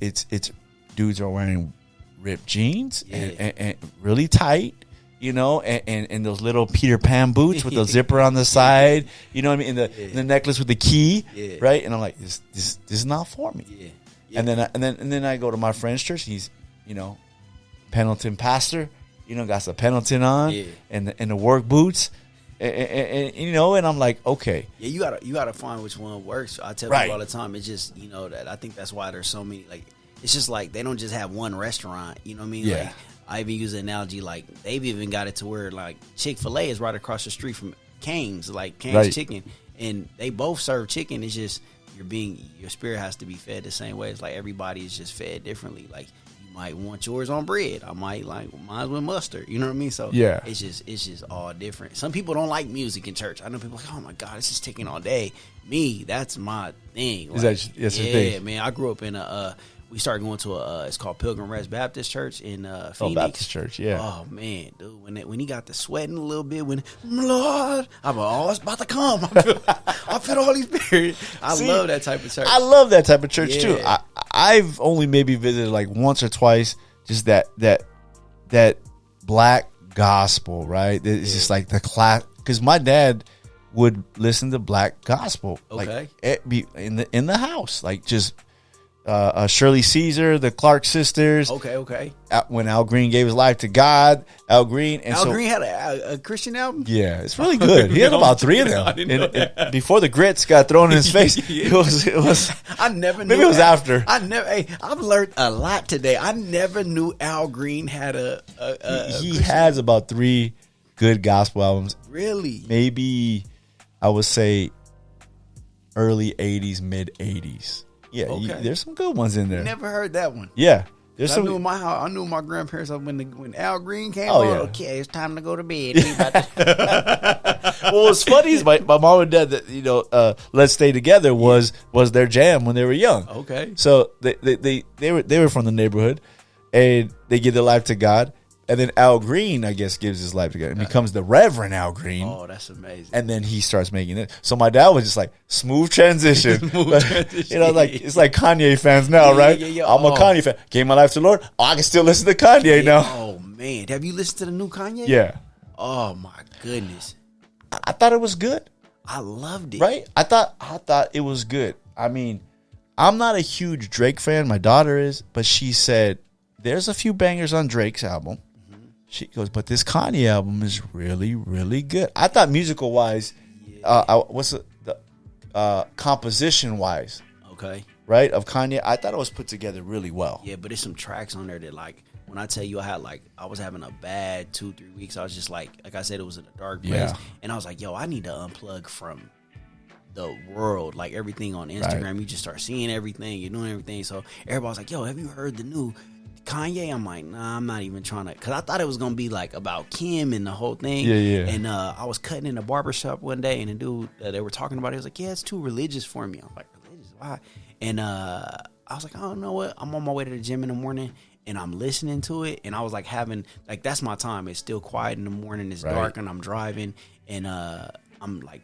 dudes are wearing ripped jeans and really tight, you know, and those little Peter Pan boots with the zipper on the side, you know what I mean, and the necklace with the key, right? And I'm like, this is not for me. And then I go to my friend's church. He's, you know, Pendleton pastor. You know, got some Pendleton on and the work boots, and you know, and I'm like, okay, yeah, you gotta find which one works. I tell people all the time. It's just, you know, that I think that's why there's so many. Like, it's just like they don't just have one restaurant. You know what I mean? Yeah. Like, I even use the analogy, like they've even got it to where like Chick-fil-A is right across the street from Cane's, like Cane's Chicken, and they both serve chicken. It's just your spirit has to be fed the same way. It's like everybody is just fed differently. Like, might want yours on bread. I might like mine with mustard. You know what I mean? So yeah, it's just all different. Some people don't like music in church. I know people like, oh my God, it's just taking all day. Me, that's my thing. Like, your thing? Man. I grew up in we started going to it's called Pilgrim Rest Baptist Church in Phoenix. Oh, Baptist Church, yeah. Oh man, dude, when he got to sweating a little bit, when Lord, I'm like, oh, it's about to come. I feel the Holy Spirit. I love that type of church. I love that type of church too. I've only maybe visited like once or twice. Just that black gospel, right? It's just like the class. Because my dad would listen to black gospel, like in the house, like just. Shirley Caesar, the Clark sisters. Okay. When Al Green gave his life to God, Al Green had a Christian album. Yeah, it's really good. He had about 3 of them. Before the grits got thrown in his face, it was. I never knew. Maybe it was after. I've learned a lot today. I never knew Al Green had He has about 3 good gospel albums. Really? Maybe I would say early '80s, mid '80s. Yeah, there's some good ones in there. Never heard that one. Yeah, there's I knew my grandparents when Al Green came on. Yeah. Okay, it's time to go to bed. Well, what's funny is my mom and dad, that, you know, Let's Stay Together was their jam when they were young. Okay, so they were from the neighborhood, and they give their life to God. And then Al Green, I guess, gives his life to God and becomes the Reverend Al Green. Oh, that's amazing. And then he starts making it. So my dad was just like, smooth transition. You know, like it's like Kanye fans now, right? Yeah. I'm a Kanye fan. Gave my life to the Lord. Oh, I can still listen to Kanye now. Oh, man. Have you listened to the new Kanye? Yeah. Oh, my goodness. I thought it was good. I loved it. Right? I thought it was good. I mean, I'm not a huge Drake fan. My daughter is. But she said, there's a few bangers on Drake's album. She goes, but this Kanye album is really, really good. I thought musical wise, composition wise, okay, right, of Kanye, I thought it was put together really well. Yeah, but there's some tracks on there that, like, when I tell you I was having a bad 2-3 weeks. I was just like I said, it was in a dark place, and I was like, yo, I need to unplug from the world, like everything on Instagram. Right. You just start seeing everything, you're doing everything. So everybody's like, yo, have you heard the new Kanye? I'm like, nah, I'm not even trying to, because I thought it was going to be like about Kim and the whole thing. Yeah. And I was cutting in a barbershop one day, and the dude they were talking about it, he was like, yeah, it's too religious for me. I was like, religious? Why? And I was like, I don't know what. I'm on my way to the gym in the morning, and I'm listening to it, and I was like having, like, that's my time. It's still quiet in the morning. It's dark, and I'm driving, and I'm like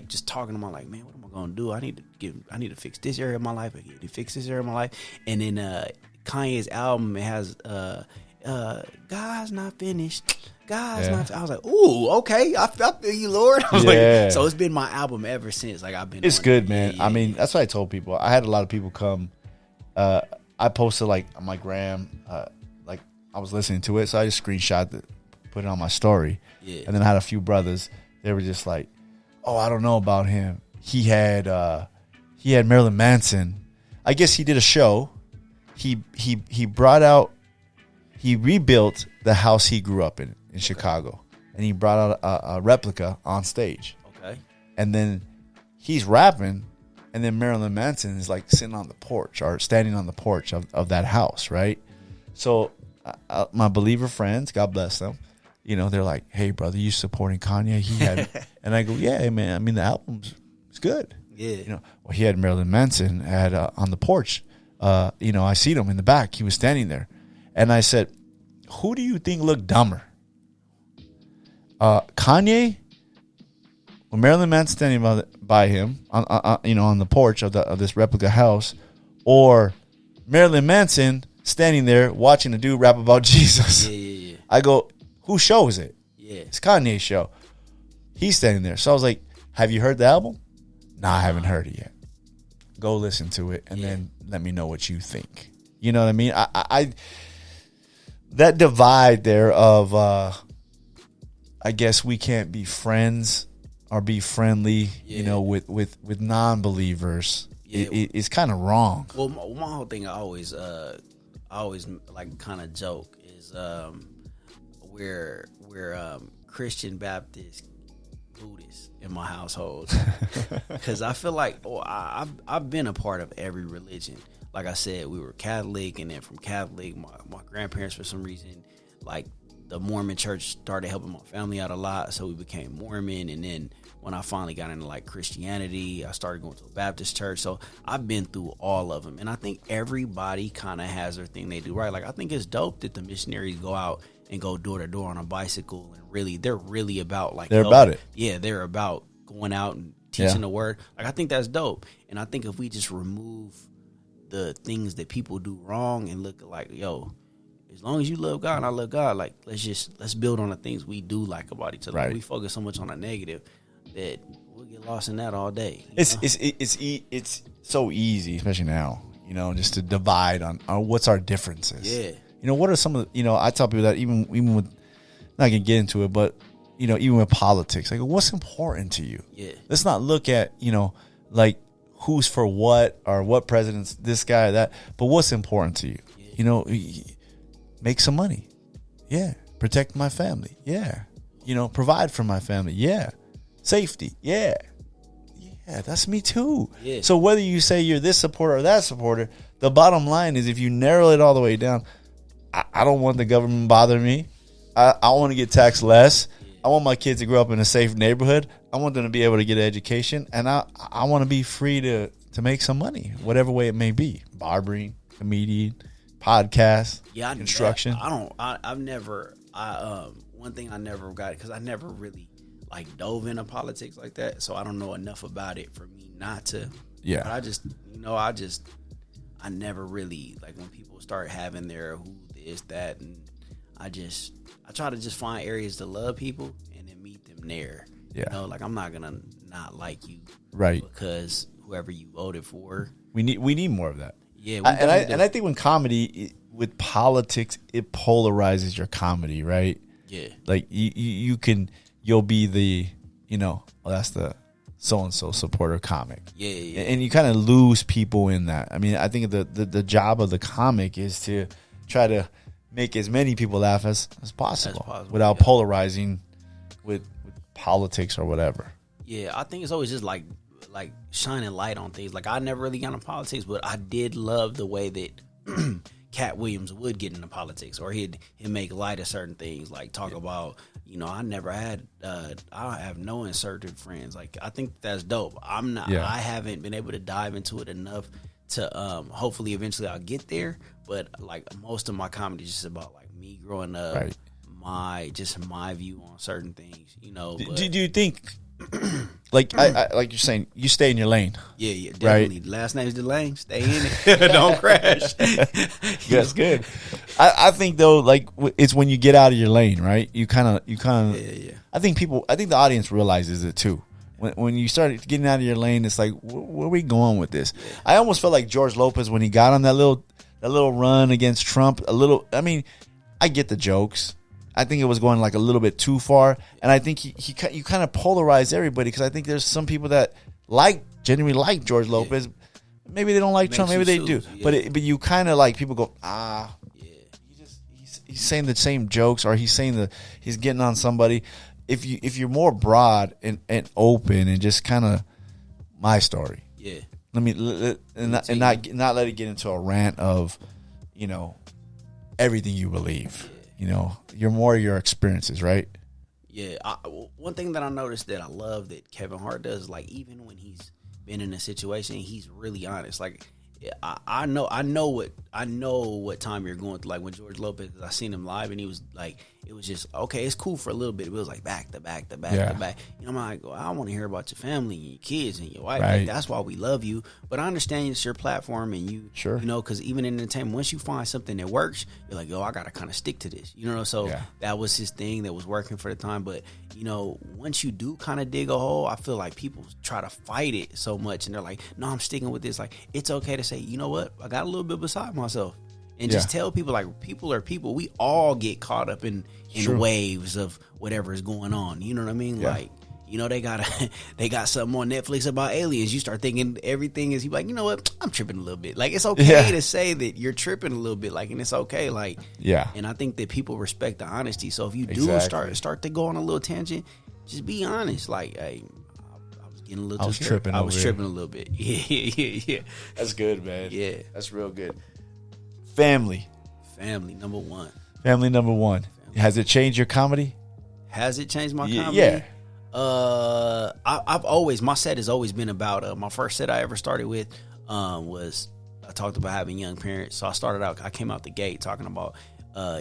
just talking to my, like, man, what am I going to do? I need to fix this area of my life. I need to fix this area of my life. And then Kanye's album, it has God's not finished. I was like, ooh, okay, I feel you, Lord. I was like, so it's been my album ever since. Like, I've been. It's good, man. I mean, that's what I told people. I had a lot of people come. I posted like on my gram, like I was listening to it, so I just screenshot it, put it on my story. Yeah. And then I had a few brothers. They were just like, oh, I don't know about him. He had Marilyn Manson. I guess he did a show. He rebuilt the house he grew up in Chicago, and he brought out a replica on stage. Okay. And then he's rapping, and then Marilyn Manson is like sitting on the porch or standing on the porch of that house, right? So my believer friends, God bless them, they're like, hey, brother, you supporting Kanye? He had, and I go, yeah, man. I mean, the album's it's good. Yeah. Well, he had Marilyn Manson on the porch. I seen him in the back. He was standing there, and I said, who do you think looked dumber? Kanye, or Marilyn Manson standing by him on the porch of this replica house, or Marilyn Manson standing there watching a dude rap about Jesus? Yeah. I go, whose show is it? Yeah. It's Kanye's show. He's standing there. So I was like, have you heard the album? No, I haven't heard it yet. Go listen to it and then let me know what you think. You know what I mean? I that divide there of I guess we can't be friends or be friendly, with non-believers. It's kind of wrong. Well, my whole thing, I always like kind of joke is we're Christian, Baptist, Buddhist in my household, because I feel like I've been a part of every religion. Like I said, we were Catholic, and then from Catholic, my grandparents, for some reason, like the Mormon church started helping my family out a lot, so we became Mormon. And then when I finally got into like Christianity, I started going to a Baptist church. So I've been through all of them, and I think everybody kind of has their thing they do right. Like I think it's dope that the missionaries go out and go door to door on a bicycle, and they're really about like they're about it. Yeah, they're about going out and teaching the word. Like I think that's dope, and I think if we just remove the things that people do wrong and look like, yo, as long as you love God and I love God, like let's build on the things we do like about each other. Right. Like, we focus so much on the negative that we'll get lost in that all day. It's so easy, especially now, just to divide on what's our differences. Yeah. What are some of the, I tell people that even with, not gonna get into it, but even with politics, like what's important to you? Yeah. Let's not look at like who's for what or what president's this guy or that, but what's important to you? Yeah. Make some money. Yeah. Protect my family. Yeah. Provide for my family. Yeah. Safety. Yeah. Yeah, that's me too. Yeah. So whether you say you're this supporter or that supporter, the bottom line is if you narrow it all the way down, I don't want the government bothering me. I want to get taxed less. I want my kids to grow up in a safe neighborhood. I want them to be able to get an education, and I want to be free to make some money, whatever way it may be. Barbering, comedian, podcast, construction. One thing I never got, because I never really like dove into politics like that, so I don't know enough about it for me not to. Yeah. But I never really, like, when people start having their who this, that, and I try to just find areas to love people and then meet them there. Yeah. Like I'm not gonna not like you, right? Because whoever you voted for. We need more of that. Yeah, I think when comedy with politics, it polarizes your comedy, right? Yeah. Like you'll be the that's the so and so supporter comic. Yeah. And you kind of lose people in that. I mean, I think the job of the comic is to try to make as many people laugh as possible without polarizing with politics or whatever. Yeah, I think it's always just like shining light on things. Like I never really got into politics, but I did love the way that Cat Williams would get into politics, or he'd make light of certain things, like talk about, I never had, I have no inserted friends. Like I think that's dope. I haven't been able to dive into it enough to, hopefully eventually I'll get there. But like most of my comedy is just about like me growing up, right. my view on certain things, Do you think, like like you're saying, you stay in your lane? Yeah, definitely. Right? Last name's DeLane. Stay in it. Don't crash. That's good. I think though, like it's when you get out of your lane, right? You kind of. Yeah. I think the audience realizes it too. When you start getting out of your lane, it's like, where are we going with this? Yeah. I almost felt like George Lopez when he got on that little run against Trump. I get the jokes. I think it was going like a little bit too far, and I think you kind of polarize everybody, because I think there's some people that genuinely like George Lopez. Yeah. Maybe they don't like Trump, maybe they do. Yeah. But you kind of like, people go, he's saying the same jokes, or he's getting on somebody. If you're more broad and open and just kind of my story. Yeah. And not let it get into a rant of, everything you believe. you're more your experiences, right? Yeah. One thing that I noticed that I love that Kevin Hart does, like, even when he's been in a situation, he's really honest. Like, I know what time you're going through. Like when George Lopez, I seen him live and he was like, it was just okay. It's cool for a little bit. It was like back to back to back to back. I'm like, well, I want to hear about your family and your kids and your wife. Right. Like, that's why we love you. But I understand it's your platform and you, sure. Because even in entertainment, once you find something that works, you're like, yo, I gotta kind of stick to this. So that was his thing that was working for the time. But once you do kind of dig a hole, I feel like people try to fight it so much, and they're like, no, I'm sticking with this. Like, it's okay to say, you know what, I got a little bit beside myself. And just tell people, like, people are people. We all get caught up in waves of whatever is going on. You know what I mean? Yeah. Like, they got something on Netflix about aliens. You start thinking everything is, you like, you know what? I'm tripping a little bit. Like, it's okay to say that you're tripping a little bit. Like, and it's okay. Like, and I think that people respect the honesty. So if you do start to go on a little tangent, just be honest. Like, hey, I was getting a little. I was tripping a little bit. Yeah. That's good, man. Yeah, that's real good. Family number one. Family number one. Has it changed your comedy? Has it changed my comedy? Yeah. I've always, my set has always been about, my first set I ever started with, was, I talked about having young parents. So I came out the gate talking about,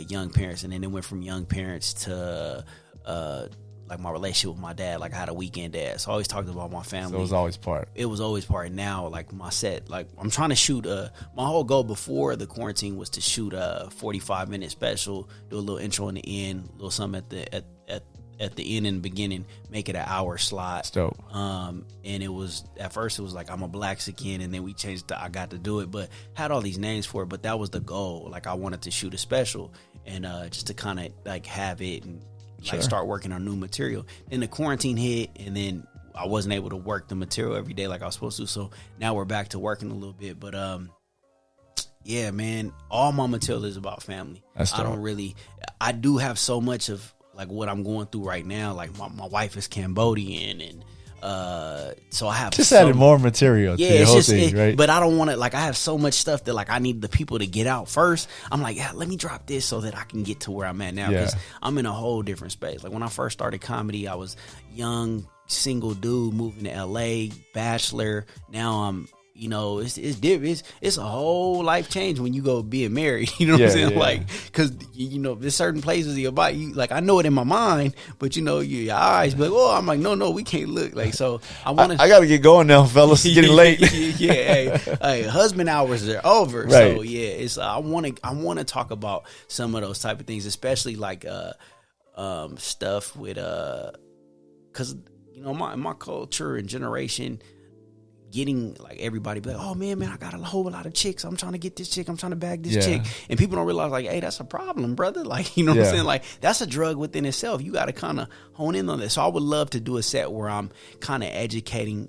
young parents, and then it went from young parents to, like my relationship with my dad. Like I had a weekend dad, so I always talked about my family. So it was always part. It was always part. Now, like my set, like I'm trying to shoot. My whole goal before the quarantine was to shoot a 45-minute special, do a little intro in the end, a little something at the end and the beginning, make it an hour slot. That's dope. And it was, at first it was like, I'm a Blaxican, and then we changed to I got to do it, but had all these names for it. But that was the goal. Like I wanted to shoot a special, and just to kind of like have it and like start working on new material. Then the quarantine hit, and then I wasn't able to work the material every day like I was supposed to. So now we're back to working a little bit. But yeah, man, all my material is about family. I do have so much of like what I'm going through right now. Like my wife is Cambodian, and so I have just added more material to the whole thing, right? But I don't want to, like, I have so much stuff that like I need the people to get out first. I'm like, let me drop this so that I can get to where I'm at now, because I'm in a whole different space. Like when I first started comedy, I was young, single dude moving to LA, bachelor. Now I'm, it's a whole life change when you go being married. You know what I'm saying? Like, because there's certain places in your body, like I know it in my mind, but your eyes be like, oh, I'm like, no, we can't look. Like, so I gotta get going now, fellas. It's getting late. Hey, husband hours are over. Right. So yeah, it's I want to talk about some of those type of things, especially like stuff with because my culture and generation, getting like everybody be like, oh man, I got a whole lot of chicks. I'm trying to get this chick. I'm trying to bag this chick. And people don't realize, like, hey, that's a problem, brother. Like, what I'm saying? Like, that's a drug within itself. You got to kind of hone in on that. So I would love to do a set where I'm kind of educating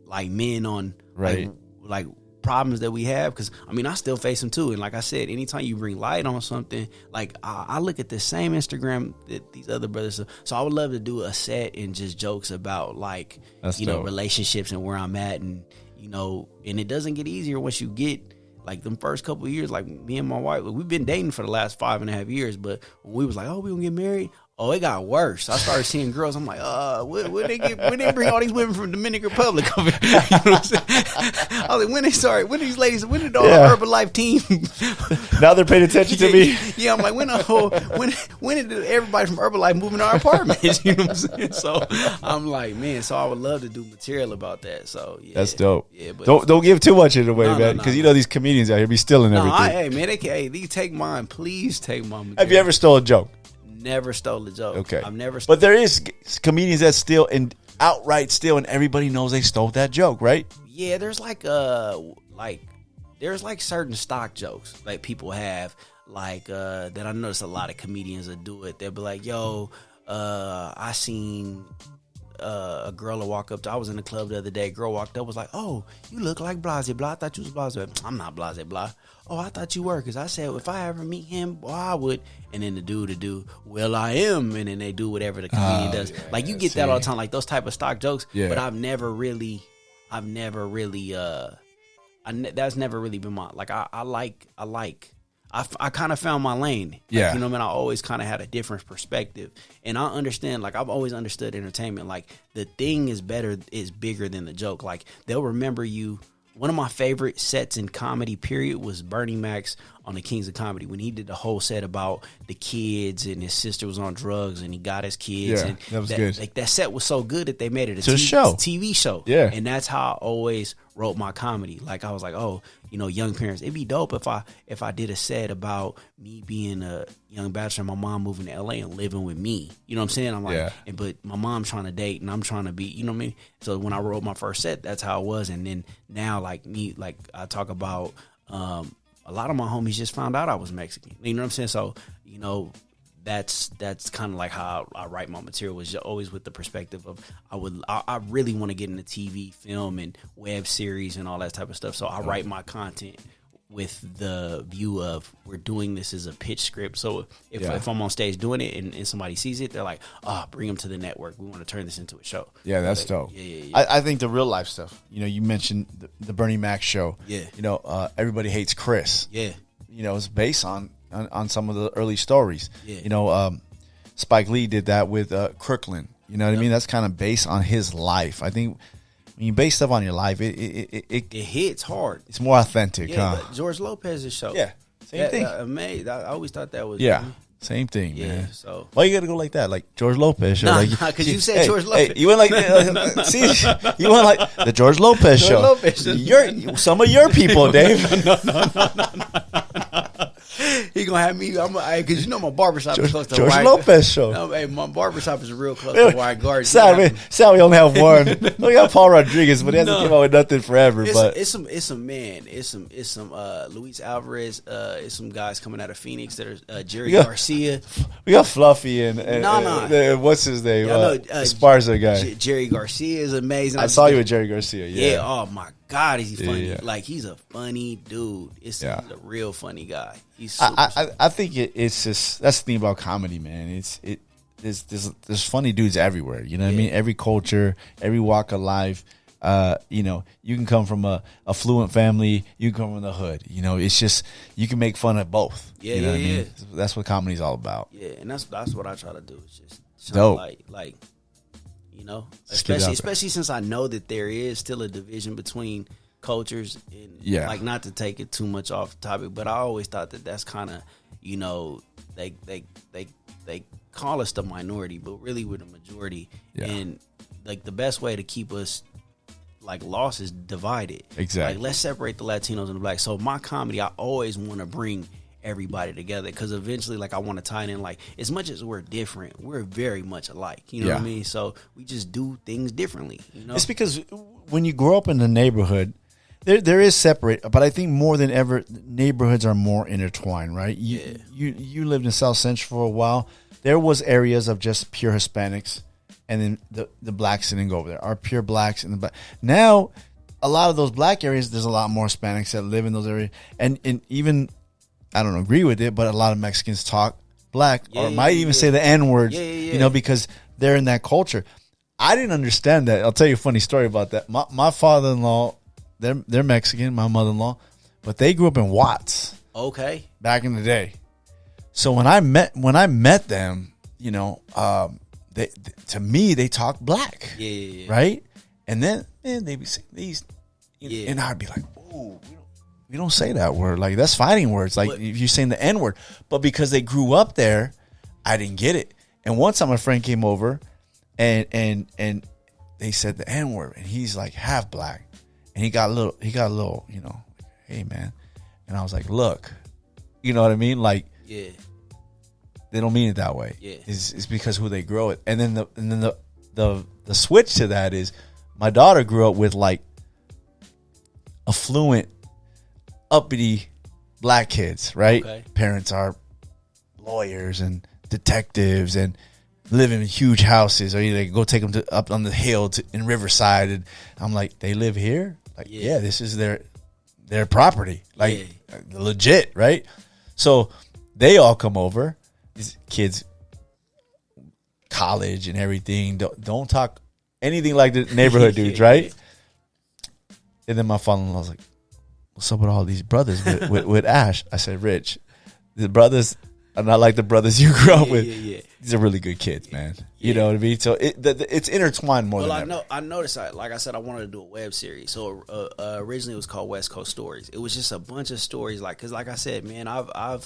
like men on like problems that we have, because I still face them too. And like I said, anytime you bring light on something, like I look at the same Instagram that these other brothers do. So I would love to do a set and just jokes about like dope. Relationships and where I'm at, and and it doesn't get easier once you get like them first couple of years. Like me and my wife, we've been dating for the last 5.5 years, but when we was like, oh, we gonna get married, oh, it got worse. I started seeing girls. I'm like, when they bring all these women from Dominican Republic over here? You know what I'm saying? I was like, when these ladies, when did all the Herbalife team? Now they're paying attention to me. Yeah, I'm like, when did everybody from Herbalife move in our apartments? You know what I'm saying? So I'm like, man, so I would love to do material about that. So yeah, that's dope. Yeah, but don't give too much of it away, man, because these comedians out here be stealing everything. They take mine. Please take my material. Have you ever stole a joke? Never stole a joke. Okay. I've never But there is comedians that steal and outright steal, and everybody knows they stole that joke, right? Yeah, there's there's certain stock jokes like people have, like that I notice a lot of comedians that do it. They'll be like, yo, I seen a girl will walk up to, I was in the club the other day, girl walked up, was like, oh, you look like Blase Blah. I thought you was Blase Blah. I'm not Blase Blah. Oh, I thought you were, because I said if I ever meet him, boy, I would. And then the dude, well, I am. And then they do whatever the comedian does. Like, you get that all the time, like those type of stock jokes. Yeah. But that's never really been my, like, I I kind of found my lane. Like, Yeah. you know what I mean? I always kind of had a different perspective. And I understand, like, I've always understood entertainment. Like, the thing is bigger than the joke. Like, they'll remember you. One of my favorite sets in comedy, period, was Bernie Mac's on the Kings of Comedy when he did the whole set about the kids and his sister was on drugs and he got his kids. Yeah, and that was good. Like, that set was so good that they made it a TV show. Yeah. And that's how I always wrote my comedy. Like, I was like, oh, you know, young parents, it'd be dope if I did a set about me being a young bachelor and my mom moving to LA and living with me. You know what I'm saying? I'm like, Yeah. but my mom's trying to date and I'm trying to be, you know what I mean? So when I wrote my first set, that's how it was. And then now, like me, like I talk about, a lot of my homies just found out I was Mexican. You know what I'm saying? So, you know, that's kind of like how I write my material, was always with the perspective of I really want to get into TV, film, and web series and all that type of stuff. So I write my content with the view of we're doing this as a pitch script. So if I'm on stage doing it and somebody sees it, they're like, bring them to the network. We want to turn this into a show. Yeah, that's dope. Yeah. I think the real life stuff, you know, you mentioned the Bernie Mac show. Yeah. You know, Everybody Hates Chris. Yeah. You know, it's based on some of the early stories. Yeah. You know, Spike Lee did that with Kirkland. You know what I mean? That's kind of based on his life. I think when you base stuff on your life, it hits hard. It's more authentic, Yeah, huh? but George Lopez's show. Yeah, same thing. Amazing. I always thought that was. Yeah, same thing, Yeah, man. So why you gotta go like that? Like George Lopez show? Nah, like, because you said George Lopez. Hey, you went like see, you went like the George Lopez show. Lopez. Some of your people, Dave. He gonna have me. Because you know my barbershop is close to George Wyatt. Lopez show. No, hey, my barbershop is real close to Wyatt Gardens. Sad we only have one. We got Paul Rodriguez, but he hasn't came out with nothing forever. It's some Luis Alvarez. It's some guys coming out of Phoenix that are Jerry Garcia. We got Fluffy and what's his name? Esparza guy. Jerry Garcia is amazing. I saw you with Jerry Garcia. Yeah. Oh my God, is he funny? Yeah. Like, he's a funny dude. He's a real funny guy. He's I think it's just, that's the thing about comedy, man. There's funny dudes everywhere. You know what I mean? Every culture, every walk of life. You know, you can come from a affluent family, you can come from the hood. You know, it's just, you can make fun of both. Yeah, you know what I mean? That's what comedy's all about. Yeah, and that's what I try to do. It's just dope. Like you know, especially since I know that there is still a division between cultures, and like, not to take it too much off the topic, but I always thought that that's kind of, you know, they call us the minority, but really we're the majority. And like, the best way to keep us like lost is divided. Exactly. Like, let's separate the Latinos and the blacks. So my comedy, I always want to bring everybody together, because eventually, like, I want to tie it in. Like, as much as we're different, we're very much alike. You know what I mean? So we just do things differently. You know, it's because when you grow up in the neighborhood, there is separate, but I think more than ever, neighborhoods are more intertwined, right? You lived in South Central for a while. There was areas of just pure Hispanics, and then the blacks didn't go over there. Are pure blacks in the black. Now, a lot of those black areas, there's a lot more Hispanics that live in those areas, and even, I don't agree with it, but a lot of Mexicans talk black or might even say the N words, you know, because they're in that culture. I didn't understand that. I'll tell you a funny story about that. My father-in-law, they're Mexican, my mother-in-law, but they grew up in Watts. Okay. Back in the day. So when I met them, you know, to me they talk black. Yeah. Right? And then they'd be saying these, and I'd be like, "Whoa, we don't say that word. Like, that's fighting words. Like, if you're saying the N word." But because they grew up there, I didn't get it. And one time a friend came over, and they said the N word, and he's like half black, and he got a little, you know, "Hey, man," and I was like, "Look," you know what I mean? Like, they don't mean it that way. Yeah, it's because who they grow it. And then the switch to that is, my daughter grew up with like affluent, uppity black kids, right? Okay. Parents are lawyers and detectives and live in huge houses, or they go take them up on the hill in Riverside. And I'm like, they live here? Like, yeah, this is their property, like legit, right? So they all come over. These kids, college and everything, don't talk anything like the neighborhood dudes, right? And then my father-in-law was like, "What's up with all these brothers with Ash?" I said, "Rich, the brothers are not like the brothers you grew up with. Yeah. These are really good kids, man. You know what I mean? So it's intertwined more than ever. I noticed, like I said, I wanted to do a web series. So originally it was called West Coast Stories. It was just a bunch of stories, like, because like I said, man, I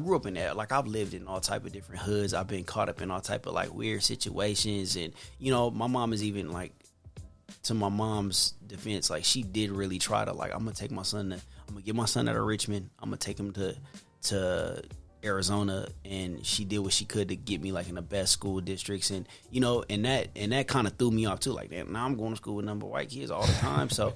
grew up in that. Like, I've lived in all type of different hoods. I've been caught up in all type of like weird situations, and my mom is even like, to my mom's defense, like, she did really try to, like, I'm gonna get my son out of Richmond. I'm gonna take him to Arizona, and she did what she could to get me like in the best school districts, and and that kind of threw me off too. Like, damn, now I'm going to school with number white kids all the time. So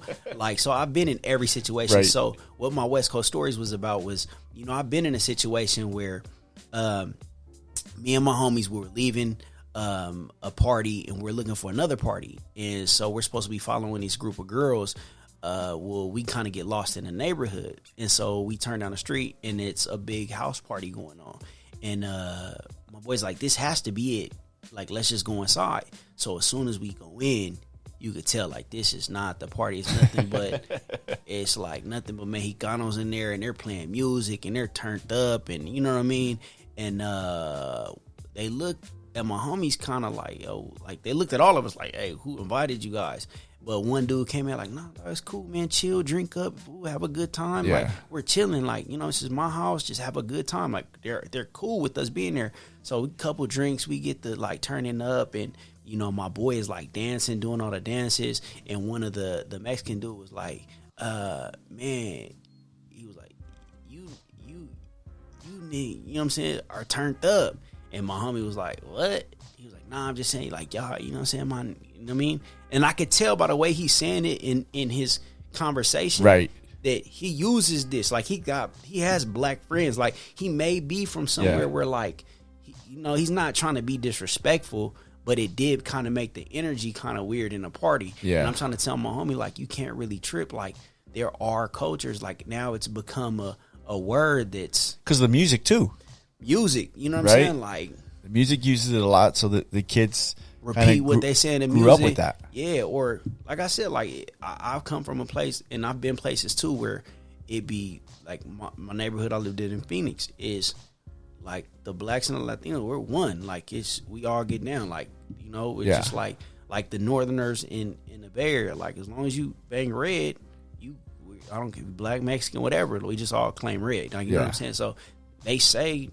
so I've been in every situation. Right. So what my West Coast Stories was about was, I've been in a situation where me and my homies were leaving a party, and we're looking for another party, and so we're supposed to be following this group of girls. We kind of get lost in the neighborhood, and so we turn down the street, and it's a big house party going on, and my boy's like, this has to be it, like, let's just go inside. So as soon as we go in, you could tell, like, this is not the party. It's nothing but it's like nothing but Mexicanos in there, and they're playing music, and they're turned up, and you know what I mean. And they looked at my homies kind of like, yo, like, they looked at all of us like, hey, who invited you guys? But one dude came in like, nah, it's cool, man. Chill, drink up, have a good time. Yeah. Like, we're chilling. Like, this is my house. Just have a good time. Like, they're cool with us being there. So a couple drinks, we get to like turning up, and my boy is like dancing, doing all the dances. And one of the Mexican dude was like, man, he was like, you need, you know what I'm saying, are turned up. And my homie was like, what? He was like, nah, I'm just saying, like, y'all, you know what I'm saying, you know what I mean? And I could tell by the way he's saying it in his conversation, right, that he uses this, like, he has black friends, like, he may be from somewhere where, like, he's not trying to be disrespectful, but it did kind of make the energy kind of weird in a party. Yeah. And I'm trying to tell my homie, like, you can't really trip. Like, there are cultures, like, now it's become a word that's, because the music too. Music, you know what I'm saying? Like, the music uses it a lot, so that the kids repeat what they say in the music. Grew up with that. Yeah, or like I said, like, I've come from a place, and I've been places too, where it be like my neighborhood I lived in Phoenix is like the blacks and the Latinos, we're one. Like, we all get down. Like, it's just like the Northerners in the Bay Area. Like, as long as you bang red, I don't care, black, Mexican, whatever. We just all claim red. Like, you know what I'm saying? So they say,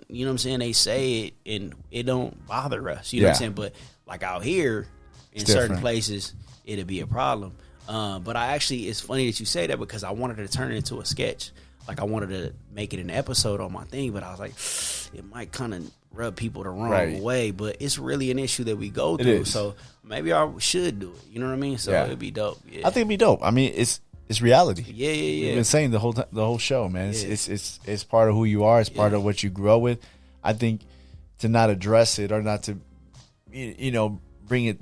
you know what I'm saying? They say it, and it don't bother us. You know what I'm saying? But like out here, in certain places, it'll be a problem. But it's funny that you say that, because I wanted to turn it into a sketch. Like, I wanted to make it an episode on my thing, but I was like, it might kind of rub people the wrong way. But it's really an issue that we go through. So maybe I should do it. You know what I mean? So it'd be dope. Yeah. I think it'd be dope. I mean, it's reality. Yeah. You've been saying the whole show, man. It's part of who you are. It's part of what you grow up with. I think to not address it, or not to, bring it,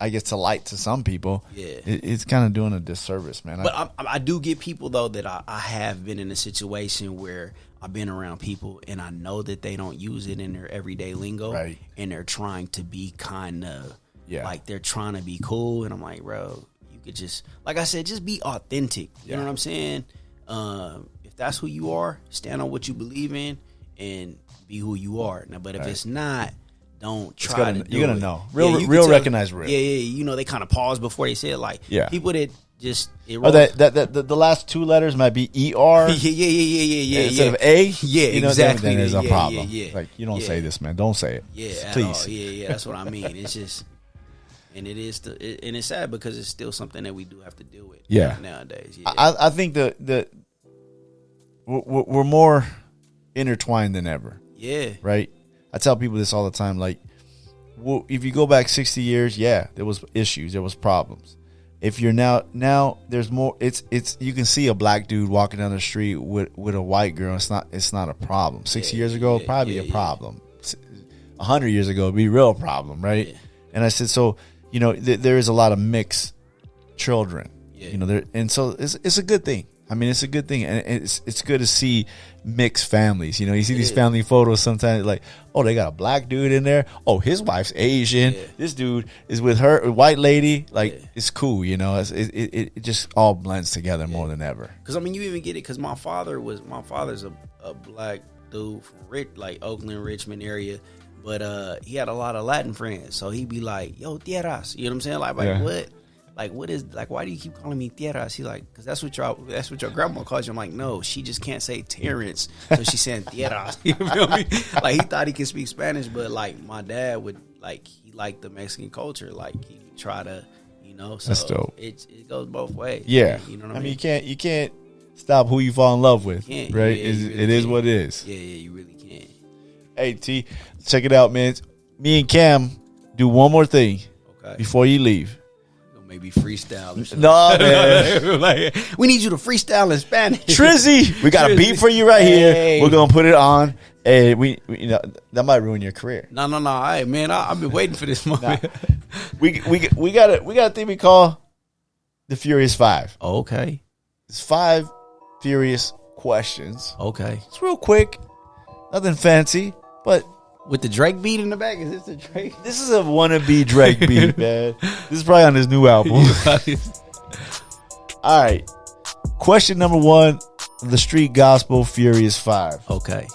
I guess, to light to some people, it's kind of doing a disservice, man. But I do get people, though, that I have been in a situation where I've been around people, and I know that they don't use it in their everyday lingo, and they're trying to be kind of like, they're trying to be cool, and I'm like, bro, could just, like I said, just be authentic. You know what I'm saying? If that's who you are, stand on what you believe in and be who you are. Now, but if it's not, don't try to do you're gonna it. know. Real recognize real. Yeah. They kind of pause before they say it. Like, people that just the last two letters might be ER. Yeah. Instead of A. Yeah, exactly. Then there's a problem. Yeah. Like, you don't say this, man. Don't say it. Yeah, please. Yeah. That's what I mean. It's just. And it is, and it's sad, because it's still something that we do have to deal with. Nowadays. Yeah. I think we're more intertwined than ever. Yeah. Right. I tell people this all the time. Like, if you go back 60 years, there was issues, there was problems. If you're now there's more. It's you can see a black dude walking down the street with a white girl. It's not a problem. 60 years ago, it'd probably be a problem. 100 years ago, it'd be a real problem, right? Yeah. And I said, so. There is a lot of mixed children, and so it's a good thing. I mean, it's a good thing, and it's good to see mixed families. You know, you see these family photos sometimes, like, oh, they got a black dude in there. Oh, his wife's Asian. Yeah. This dude is with her, a white lady. Like, it's cool. You know, it just all blends together more than ever. Because I mean, you even get it because my father's a black dude from like Oakland, Richmond area. But he had a lot of Latin friends, so he'd be like, "Yo, tierras," you know what I'm saying? Like what? Like, what is, like, why do you keep calling me tierras? He's like, because that's what your grandma calls you. I'm like, no, she just can't say Terrence, so she's saying tierras. You feel me? Like, he thought he could speak Spanish, but like my dad would, like, he liked the Mexican culture. Like, he would try to, you know. So that's dope. It goes both ways. Yeah, you know what I mean? mean? You can't stop who you fall in love with, right? Yeah, it is what it is. Yeah, you really can't. Hey T, check it out, man. Me and Cam do one more thing before you leave. Maybe freestyle or something. No, man. Like, we need you to freestyle in Spanish. Trizzy, we got a beat for you right here. We're gonna put it on. Hey, we you know, that might ruin your career. No. Hey, man, I've been waiting for this moment. We got a thing we call the Furious Five. Okay. It's 5 furious questions. Okay. It's real quick, nothing fancy, but. With the Drake beat in the back, is this the Drake? This is a wannabe Drake beat, man. This is probably on his new album. All right. Question number 1, the Street Gospel Furious 5. Okay.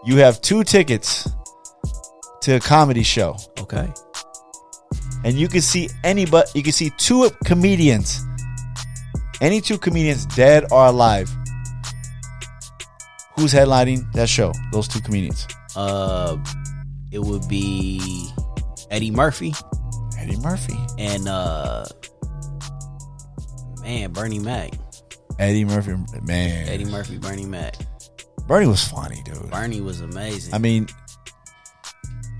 You have 2 tickets to a comedy show. Okay. And you can see anybody, you can see 2 comedians. Any 2 comedians, dead or alive. Who's headlining that show? Those 2 comedians. It would be Eddie Murphy. Eddie Murphy. And Bernie Mac. Eddie Murphy, man. Eddie Murphy, Bernie Mac. Bernie was funny, dude. Bernie was amazing. I mean,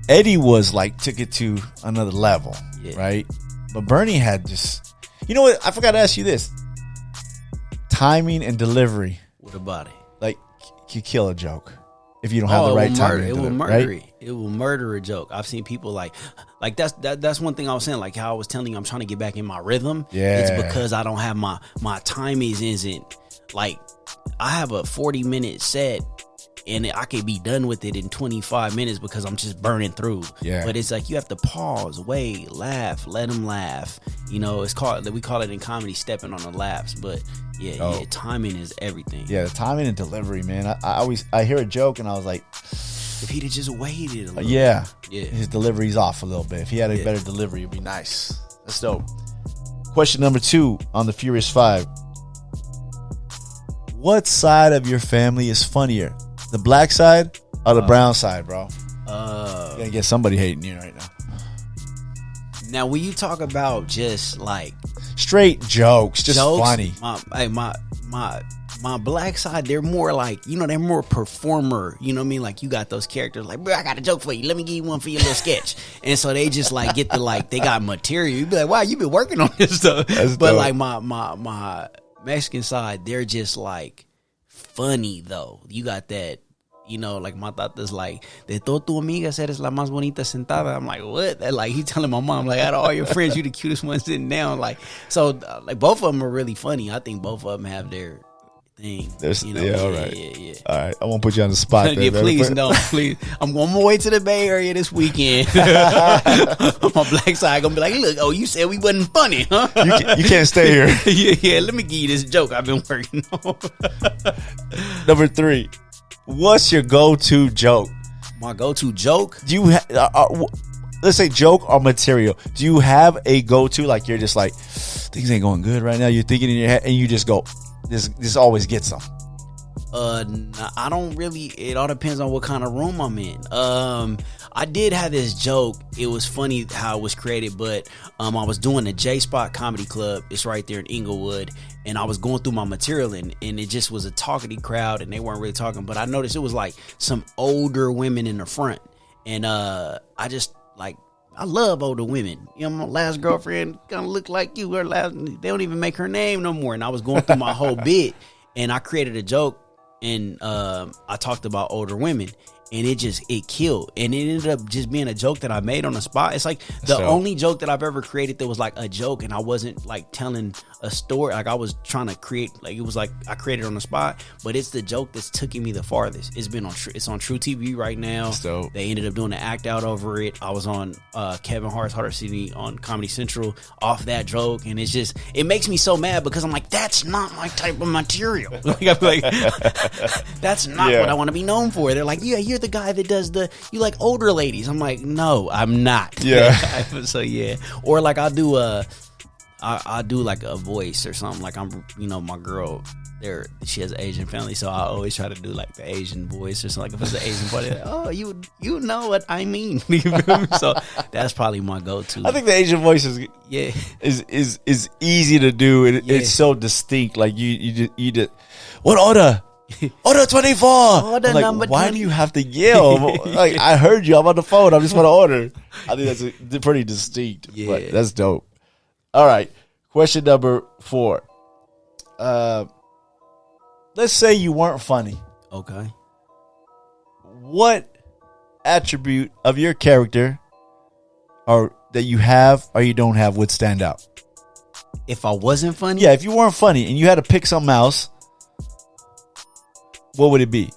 Eddie was like, took it to another level, right? But Bernie had just, you know what? I forgot to ask you this. Timing and delivery. What about it? Like, you kill a joke. If you don't have the right timing, it will murder it. It will murder a joke. I've seen people like that's one thing I was saying. Like how I was telling you, I'm trying to get back in my rhythm. Yeah, it's because I don't have my timing isn't like I have a 40-minute set and I could be done with it in 25 minutes because I'm just burning through. Yeah, but it's like you have to pause, wait, laugh, let them laugh. You know, we call it in comedy stepping on the laughs, but. Yeah, timing is everything. Yeah, the timing and delivery, man. I hear a joke and I was like, if he'd have just waited a little bit. His delivery's off a little bit. If he had a better delivery, it'd be nice. That's dope. Question number 2 on the Furious 5. What side of your family is funnier? The black side or the brown side, bro? You're gonna get somebody hating you right now. Now, when you talk about just like straight jokes, just funny. My black side, they're more like, you know, they're more performer. You know what I mean? Like you got those characters like, bro, I got a joke for you. Let me give you one for your little sketch. And so they just like get the like they got material. You be like, wow, you been working on this stuff. But dope. Like my Mexican side, they're just like funny though. You got that. You know, like my thought is like, de todas tu amigas eres la más bonita sentada. I'm like, what? That, like, he telling my mom, like, out of all your friends, you the cutest one sitting down. Like, so, like, both of them are really funny. I think both of them have their thing. You know? Yeah, all right. Yeah. All right. I won't put you on the spot there. Yeah, please don't. Please. I'm on my way to the Bay Area this weekend. My black side going to be like, look, oh, you said we wasn't funny, huh? You can't stay here. Yeah, let me give you this joke I've been working on. Number 3. What's your go-to joke? My go-to joke? Do you let's say joke or material? Do you have a go-to? Like you're just like, things ain't going good right now. You're thinking in your head, and you just go, this always gets them. I don't really. It all depends on what kind of room I'm in. I did have this joke. It was funny how it was created, but I was doing the J Spot Comedy Club. It's right there in Inglewood, and I was going through my material, and it just was a talkative crowd, and they weren't really talking. But I noticed it was like some older women in the front, and I just like. I love older women. You know, my last girlfriend kind of looked like you. They don't even make her name no more. And I was going through my whole bit, and I created a joke, and I talked about older women. And it killed. And it ended up just being a joke that I made on the spot. It's like the only joke that I've ever created that was like a joke, and I wasn't like telling a story. Like I was trying to create, like it was like I created on the spot, but it's the joke that's taking me the farthest. It's been on it's on True TV right now. They ended up doing an act out over it. I was on Kevin Hart's Harder City on Comedy Central off that joke, and it makes me so mad because I'm like, that's not my type of material. Like, that's not what I want to be known for. They're like, yeah, you're the guy that does you like older ladies. I'm like, no, I'm not. Yeah. So yeah. Or like I'll do like a voice or something. Like I'm, my girl she has an Asian family, so I always try to do like the Asian voice or something. Like if it's an Asian party, like, oh, you know what I mean. So that's probably my go-to. I think the Asian voice is easy to do, and it's so distinct. Like you just what order? Order 24. Order like, number why 20. do you have to yell? Like I heard you. I'm on the phone. I just want to order. I think that's pretty distinct. Yeah, but that's dope. All right, question number 4. Let's say you weren't funny. Okay. What attribute of your character or that you have or you don't have would stand out? If I wasn't funny? Yeah, if you weren't funny and you had to pick something else, what would it be?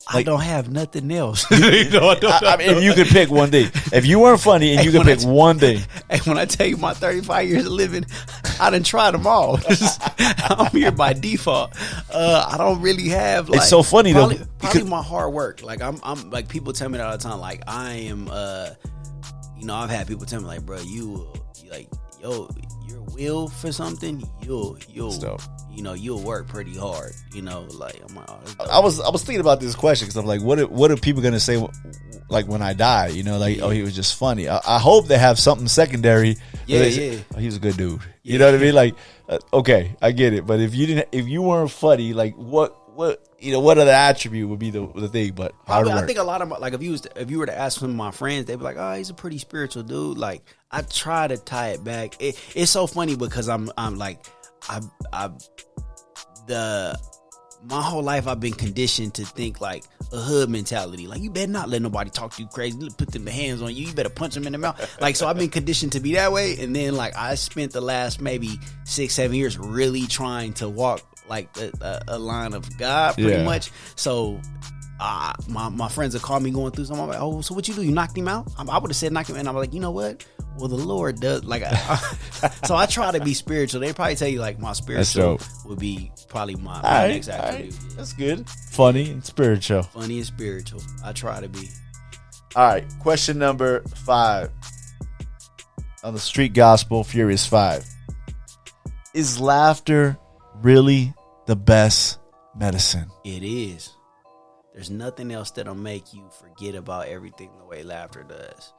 I don't have nothing else. I mean, if you could pick one thing. If you weren't funny and you could pick one thing. And when I tell you my 35 years of living, I done tried them all. I'm here by default. I don't really have like... It's so funny probably, though. Probably my hard work. Like I'm like, people tell me that all the time. Like I am, I've had people tell me like, bro, your will for something, you'll work pretty hard. Like I'm like, I was thinking about this question because I'm like, what are people gonna say like when I die? Oh, he was just funny. I hope they have something secondary. Yeah. Oh, he was a good dude. You know what I mean? Like, okay, I get it. But if you weren't funny, like what other attribute would be the thing? But hard work. I think a lot of like if you were to ask some of my friends, they'd be like, oh, he's a pretty spiritual dude. Like I try to tie it back. It's so funny because I'm like my whole life I've been conditioned to think like a hood mentality. Like you better not let nobody talk to you crazy. Put them hands on you. You better punch them in the mouth. Like so I've been conditioned to be that way. And then like I spent the last maybe 6-7 years really trying to walk like a line of God pretty much. So my friends have called me going through something. I'm like, oh, so what you do? You knocked him out? I would have said knock him out. And I'm like, you know what? Well, the Lord does. Like, so I try to be spiritual. They probably tell you like my spiritual would be probably my next attribute. Right. That's good. Funny and spiritual. Funny and spiritual. I try to be. All right. Question number 5 on the Street Gospel Furious 5. Is laughter really the best medicine? It is. There's nothing else that'll make you forget about everything the way laughter does.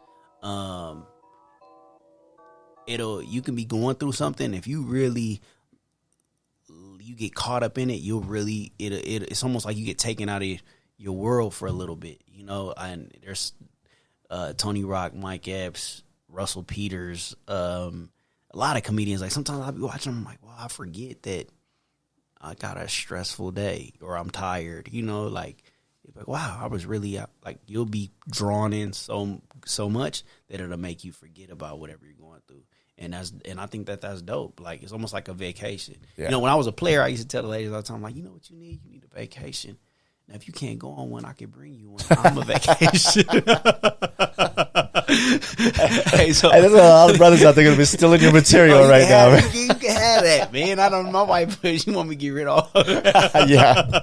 You can be going through something. If you really you get caught up in it, you'll really it's almost like you get taken out of your world for a little bit, And there's Tony Rock, Mike Epps, Russell Peters, a lot of comedians. Like sometimes I'll be watching them, I'm like, well, I forget that I got a stressful day or I'm tired, like wow, I was really like you'll be drawn in so much that it'll make you forget about whatever you're going through. And I think that's dope. Like it's almost like a vacation. Yeah. When I was a player, I used to tell the ladies all the time, like, you know what you need? You need a vacation. Now, if you can't go on one, I can bring you one. I'm a vacation. There's a lot of brothers out there going to be stealing your material right now. Man. You can have that, man. I don't know. My wife, you want me to get rid of all Yeah.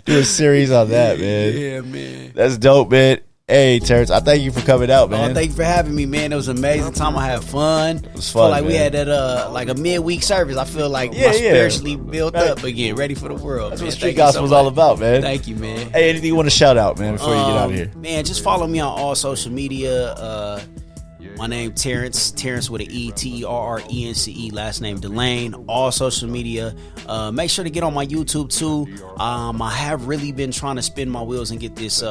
Do a series on that, man. Yeah, man. That's dope, man. Hey, Terrence, I thank you for coming out, man. Oh, thank you for having me, man. It was an amazing time. I had fun. It was fun, I feel like man. we had that like a midweek service. I feel like my spiritually built up again, ready for the world. That's man. what Street Gospel is all about, man. Thank you, man. Hey, anything you want to shout out, man, before you get out of here? Man, just follow me on all social media. My name Terrence with an E, Terrence, last name DeLane. All social media. Make sure to get on my YouTube too. I have really been trying to spin my wheels and get this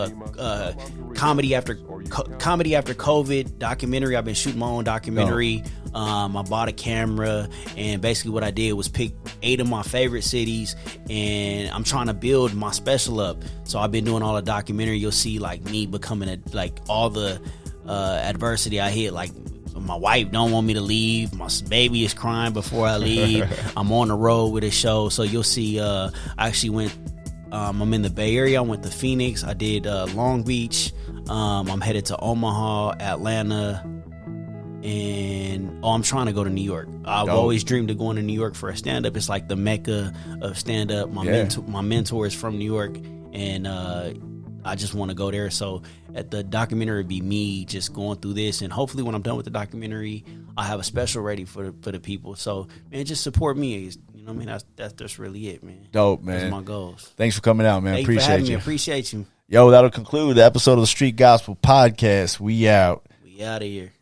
comedy after COVID documentary. I've been shooting my own documentary. I bought a camera, and basically what I did was pick 8 of my favorite cities, and I'm trying to build my special up. So I've been doing all the documentary. You'll see like me becoming all the adversity I hit. Like, my wife don't want me to leave. My baby is crying before I leave. I'm on the road with a show, so you'll see. I actually went. I'm in the Bay Area. I went to Phoenix. I did Long Beach. I'm headed to Omaha, Atlanta, and I'm trying to go to New York. I've always dreamed of going to New York for a stand-up. It's like the mecca of stand-up. My mentor is from New York, and I just want to go there. So at the documentary would be me just going through this, and hopefully when I'm done with the documentary, I have a special ready for the people. So man, just support me. You know what I mean? That's really it, man. Dope, man. That's my goals. Thanks for coming out, man. Thank you for having Appreciate you. me. Appreciate you. Yo, that'll conclude the episode of the Street Gospel Podcast. We out. We out of here.